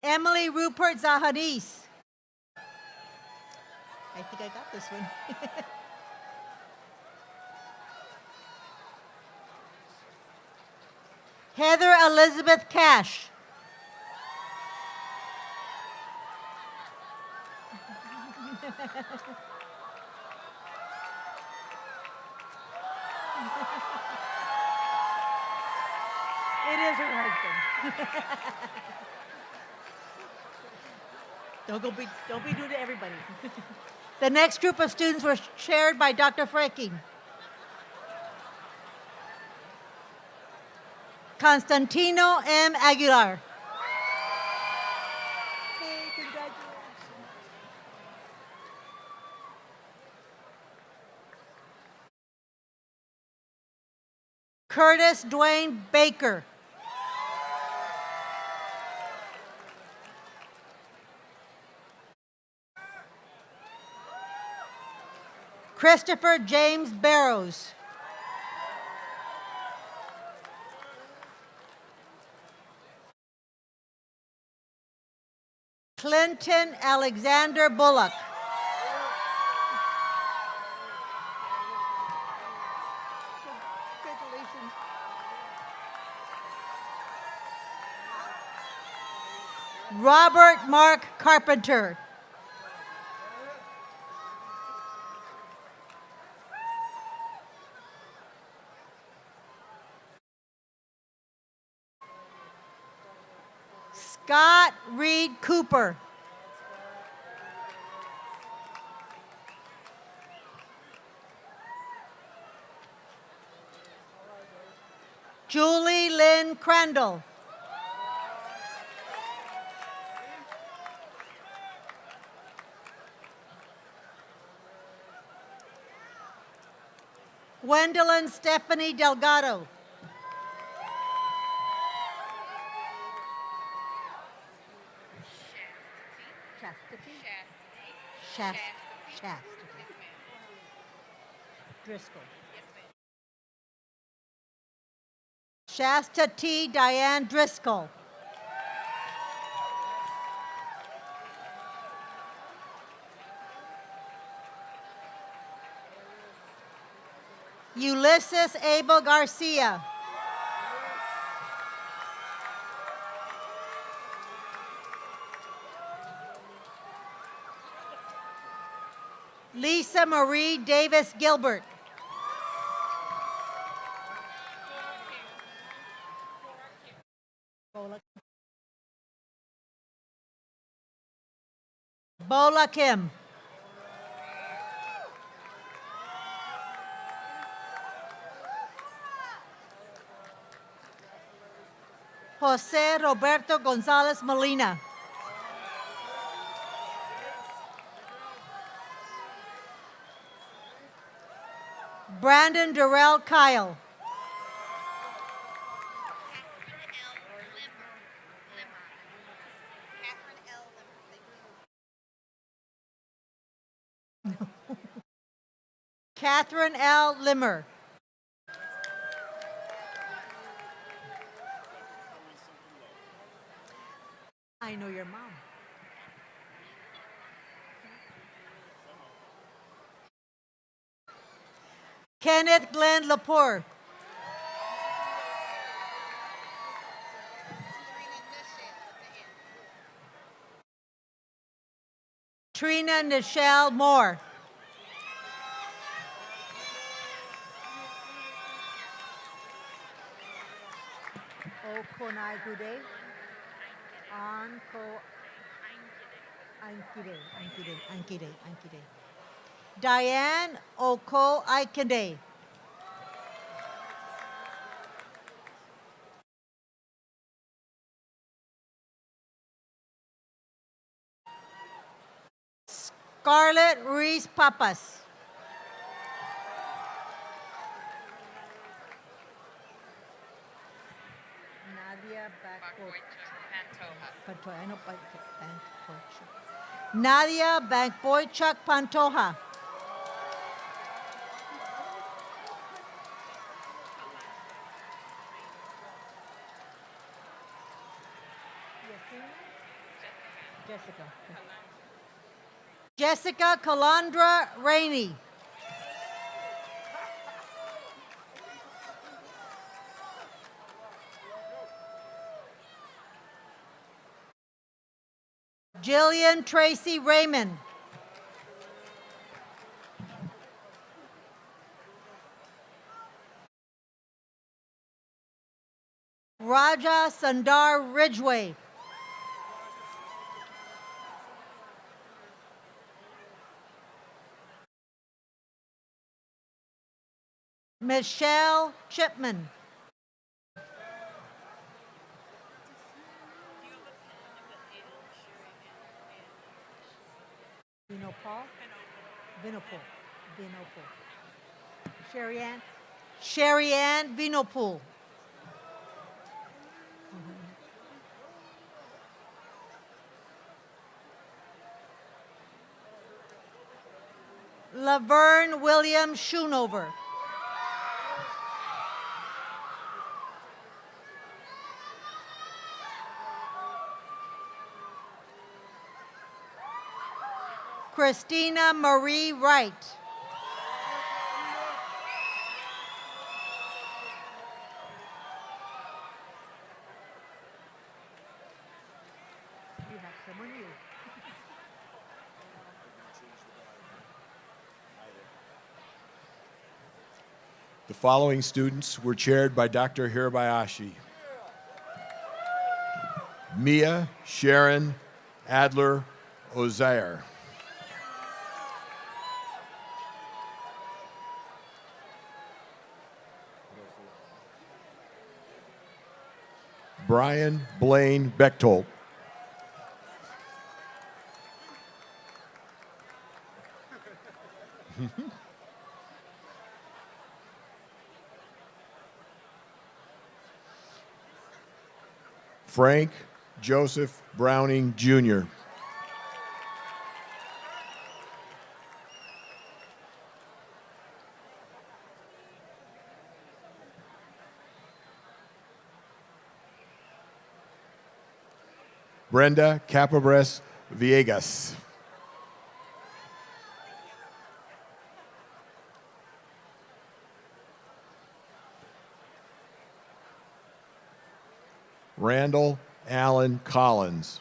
Emily Rupert Zahanis. I think I got this one. Heather Elizabeth Cash. It is her husband. Don't be rude to everybody. The next group of students were chaired by Dr. Frecking. Constantino M. Aguilar. Hey, congratulations. Curtis Dwayne Baker. Christopher James Barrows. Clinton Alexander Bullock. Congratulations. Robert Mark Carpenter. Scott Reed Cooper. Julie Lynn Crandall. Gwendolyn Stephanie Delgado. Chastity. Driscoll. Shasta T. Diane Driscoll. Ulysses Abel Garcia. Lisa Marie Davis Gilbert. Bola Kim. Jose Roberto Gonzalez Molina. Brandon Durrell Kyle. Catherine L. Limmer. I know your mom. Kenneth Glenn Lepore. Trina Nichelle Moore. Okonai Gude. Anko Ankide. Diane Oko Aikide. Scarlett Reese Papas. Nadia Pantoja. I know Nadia Bankboychuk Pantoja. Jessica Calandra Rainey. Jillian Tracy Raymond. Raja Sundar Ridgway. Michelle Chipman. Vinopol. Sherry Ann Vinopol. Laverne William Schoonover. Christina Marie Wright. The following students were chaired by Dr. Hirabayashi: Mia Sharon Adler Ozair, Brian Blaine Bechtold, Frank Joseph Browning Jr., Brenda Capabres Villegas, Randall Allen Collins,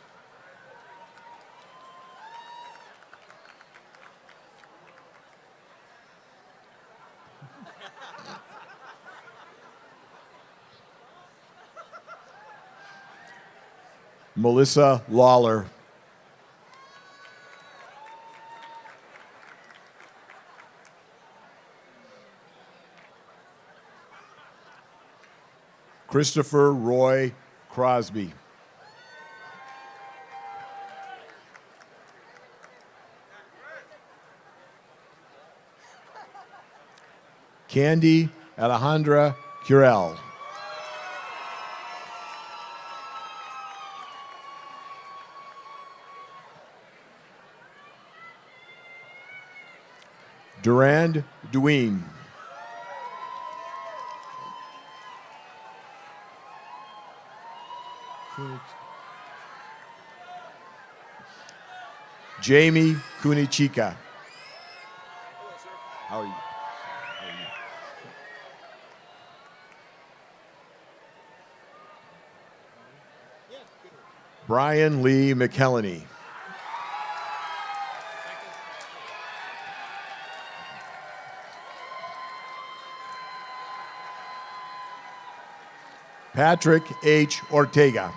Melissa Lawler, Christopher Roy Crosby, Candy Alejandra Curel, Durand Duene, Jamie Kunichika. How are you? Brian Lee McKelney, Patrick H. Ortega,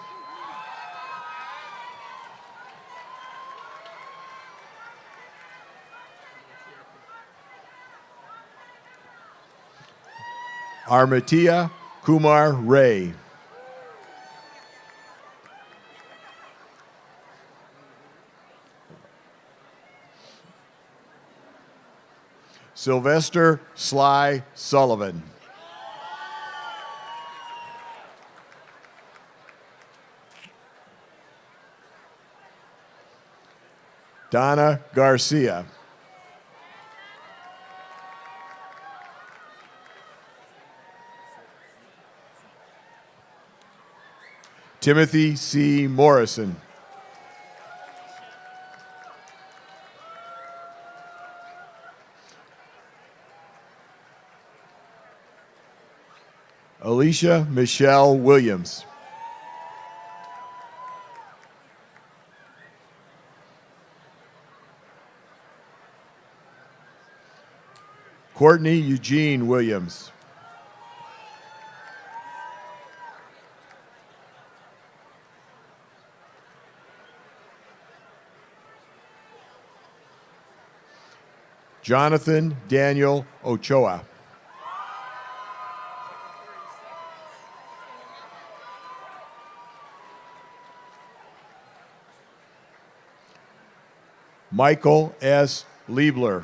Armatia Kumar Ray, Sylvester Sly Sullivan, Donna Garcia, Timothy C. Morrison, Alicia Michelle Williams, Courtney Eugene Williams, Jonathan Daniel Ochoa, Michael S. Liebler,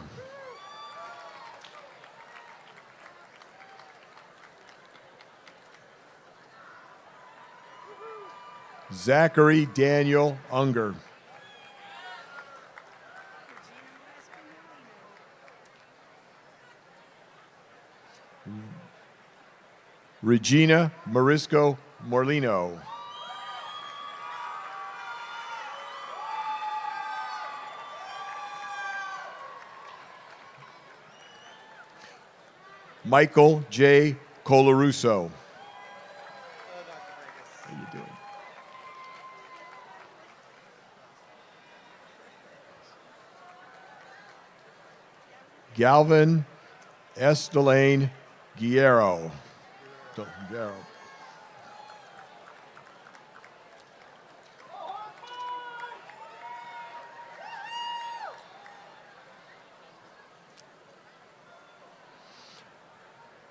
Zachary Daniel Unger, Regina Morisco Morlino, Michael J. Colarusso. How you doing? Galvin S. Delane Guerrero. Guerrero.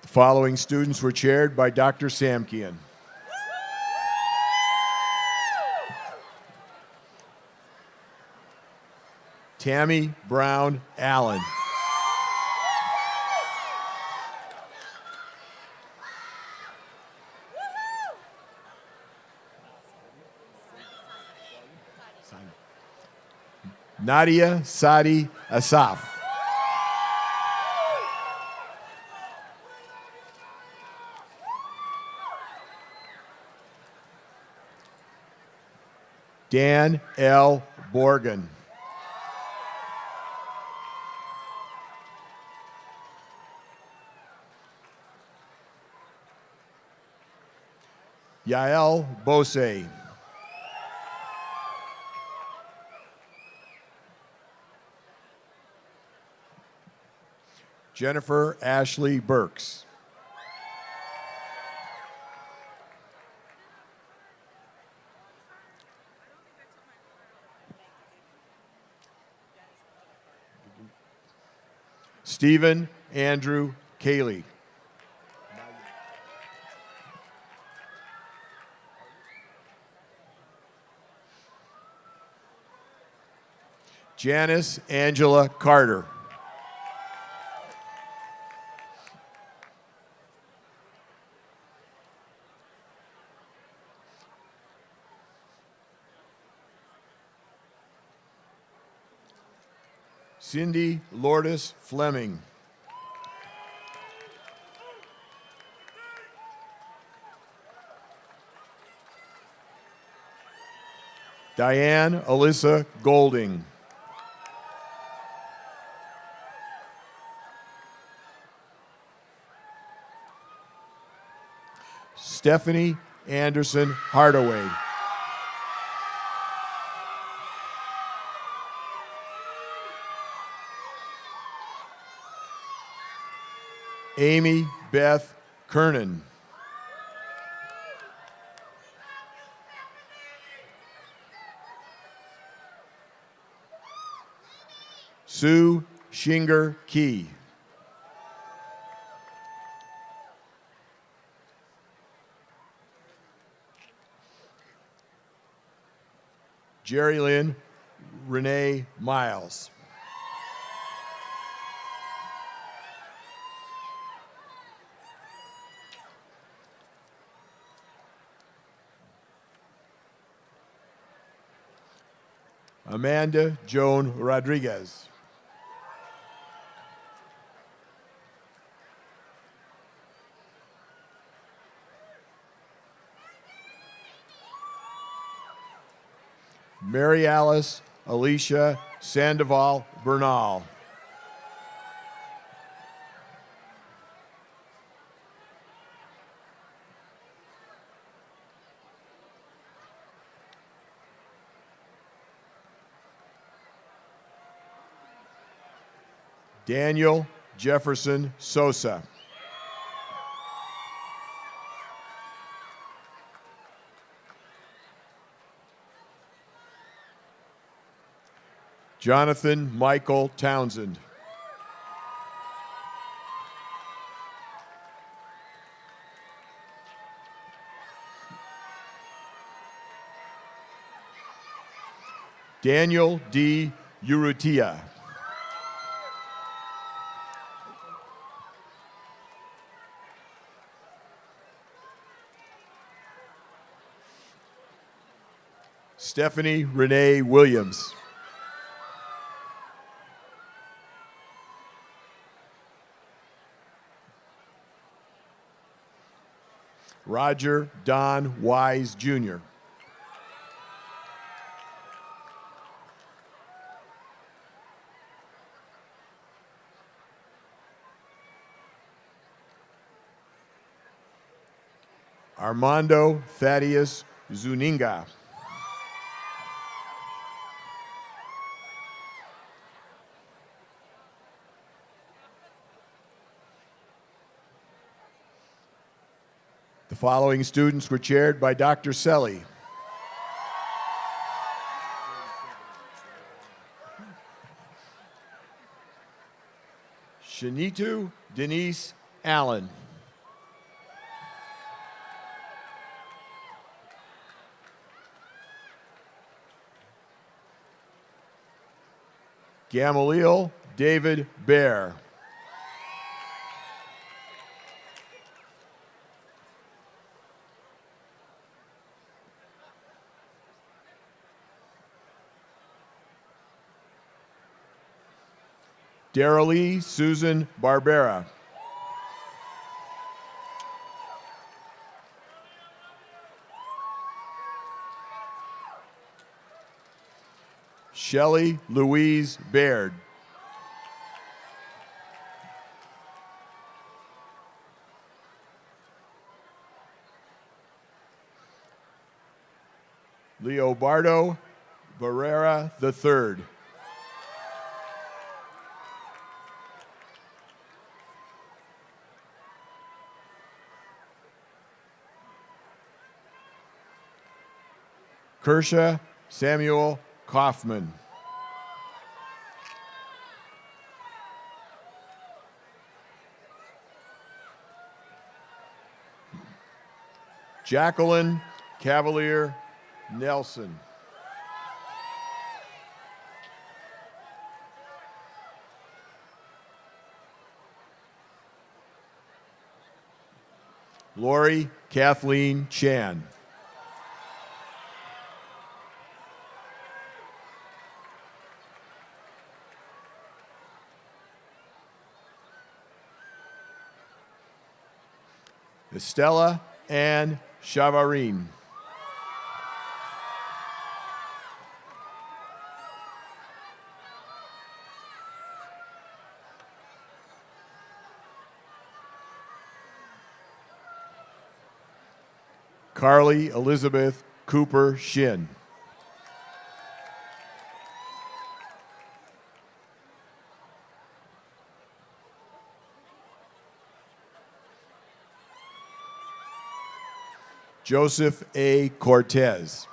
The following students were chaired by Dr. Samkian. Tammy Brown Allen. Nadia Sadi Asaf. Dan L. Borgen. Yael Bose. Jennifer Ashley Burks. Stephen Andrew Cayley. Janice Angela Carter. Cindy Lourdes Fleming. Diane Alyssa Golding. Stephanie Anderson Hardaway. Amy Beth Kernan. Sue Shinger Key. Jerry Lynn Renee Miles. Amanda Joan Rodriguez. Mary Alice Alicia Sandoval Bernal. Daniel Jefferson Sosa. Jonathan Michael Townsend. Daniel D. Urrutia. Stephanie Renee Williams. Roger Don Wise Jr. Armando Thaddeus Zuninga. The following students were chaired by Dr. Selly. Shanitu Denise Allen. Gamaliel David Bear. Daralee Susan Barbera. Shelley Louise Baird. Leobardo Barrera III. Kersha Samuel Kaufman. Jacqueline Cavalier Nelson. Lori Kathleen Chan. Estella Ann Chavarin. Carly Elizabeth Cooper Shin. Joseph A. Cortez.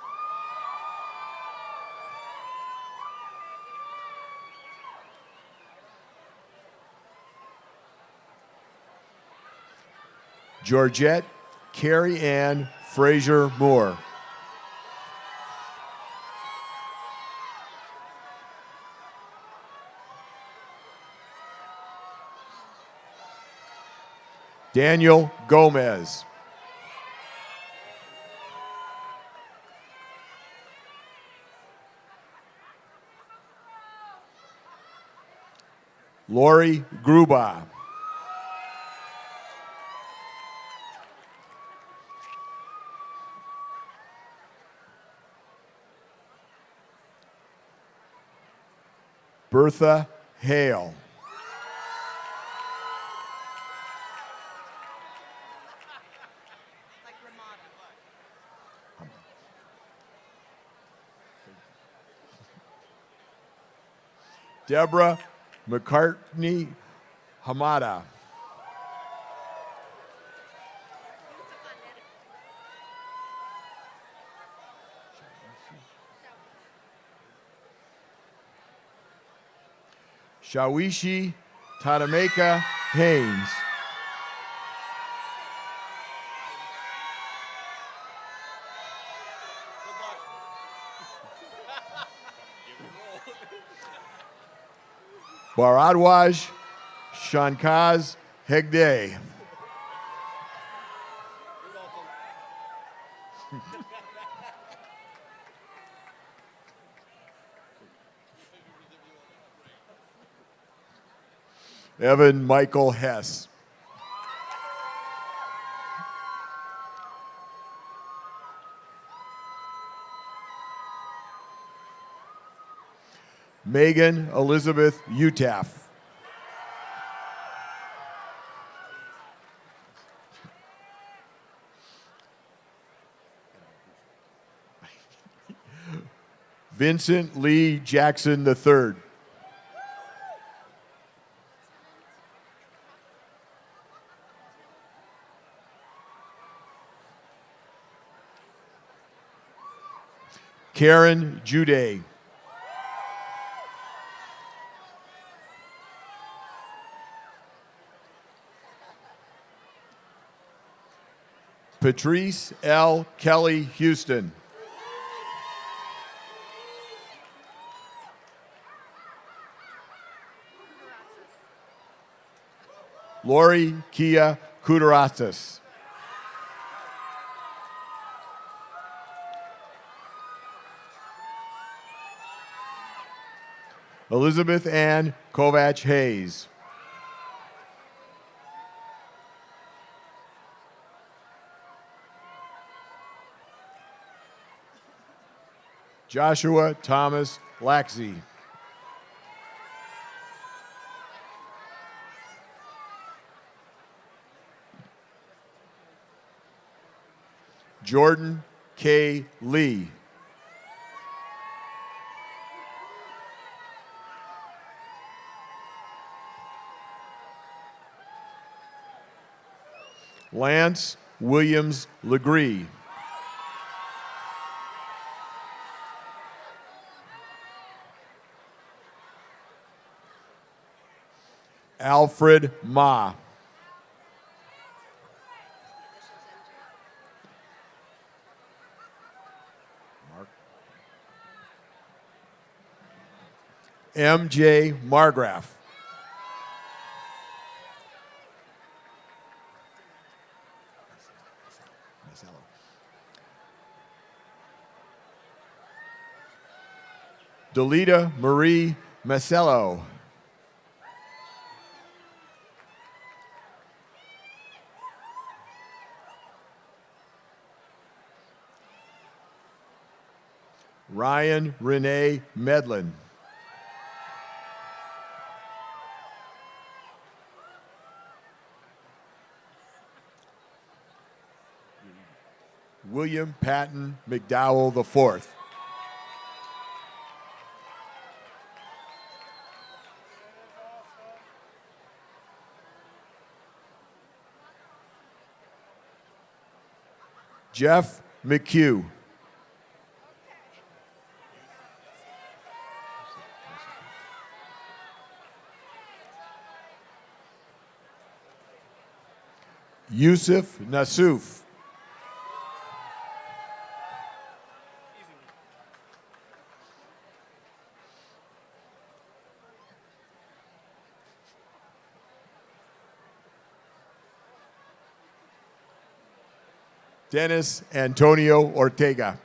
Georgette Carrie Ann Fraser Moore. Daniel Gomez. Lori Gruba. Bertha Hale. Deborah McCartney Hamada. Shawishi Tadameka Haynes. Baradwaj Shankaz Hegde. Evan Michael Hess. Megan Elizabeth Utaf. Vincent Lee Jackson III. Karen Jude. Patrice L. Kelly Houston. Lori Kia Kudarasis. Elizabeth Ann Kovach Hayes. Joshua Thomas Laxey. Jordan K. Lee. Lance Williams Legree. Alfred Ma. M.J. Margraf. Delita Marie Macello. Ryan Renee Medlin. William Patton McDowell IV. Jeff McHugh. Yusuf Nasuf. Dennis Antonio Ortega.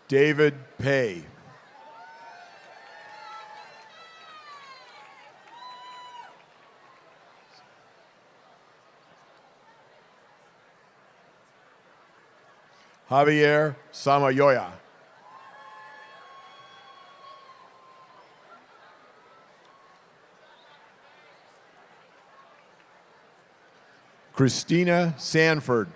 David Pay. Javier Samayoya. Christina Sanford.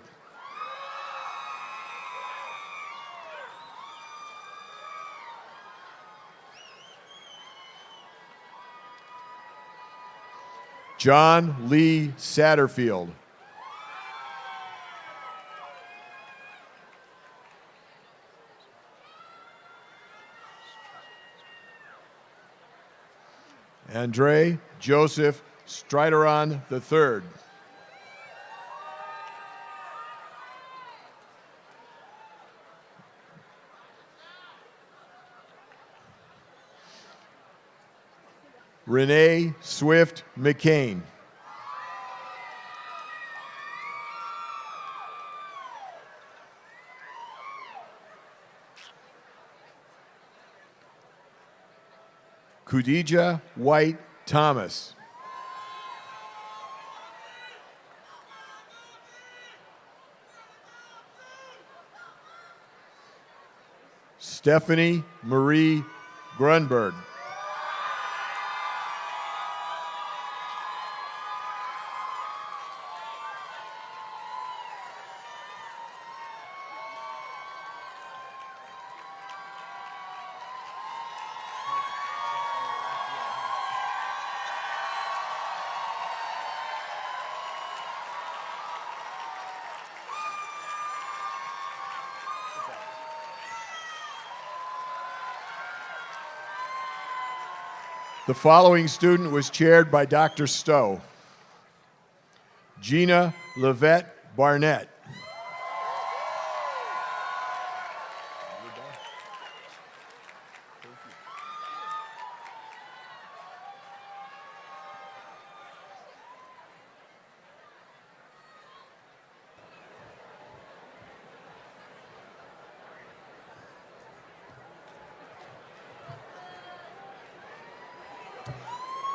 John Lee Satterfield. Andre Joseph Strideron III. Renee Swift McCain. Khadija White Thomas. Stephanie Marie Grunberg. The following student was chaired by Dr. Stowe: Gina Levette Barnett.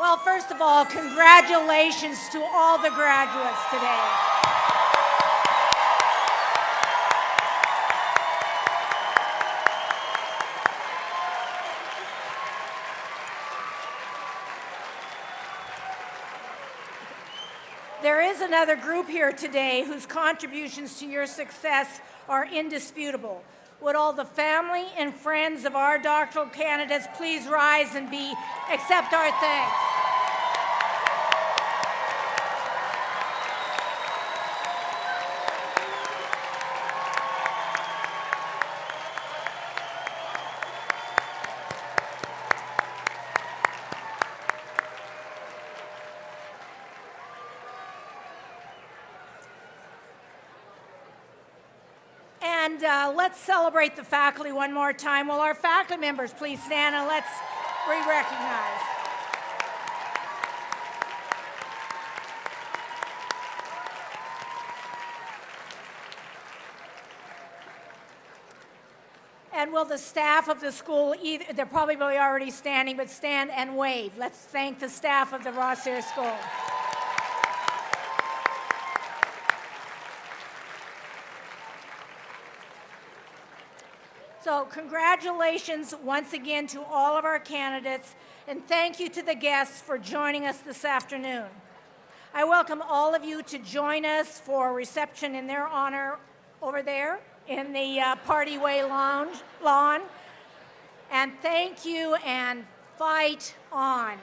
Well, first of all, congratulations to all the graduates today. There is another group here today whose contributions to your success are indisputable. Would all the family and friends of our doctoral candidates please rise and accept our thanks? And let's celebrate the faculty one more time. Will our faculty members please stand and let's re-recognize. And will the staff of the school, they're probably already standing, but stand and wave. Let's thank the staff of the Rossier School. So congratulations once again to all of our candidates, and thank you to the guests for joining us this afternoon. I welcome all of you to join us for a reception in their honor over there in the Party Way lawn. And thank you, and fight on.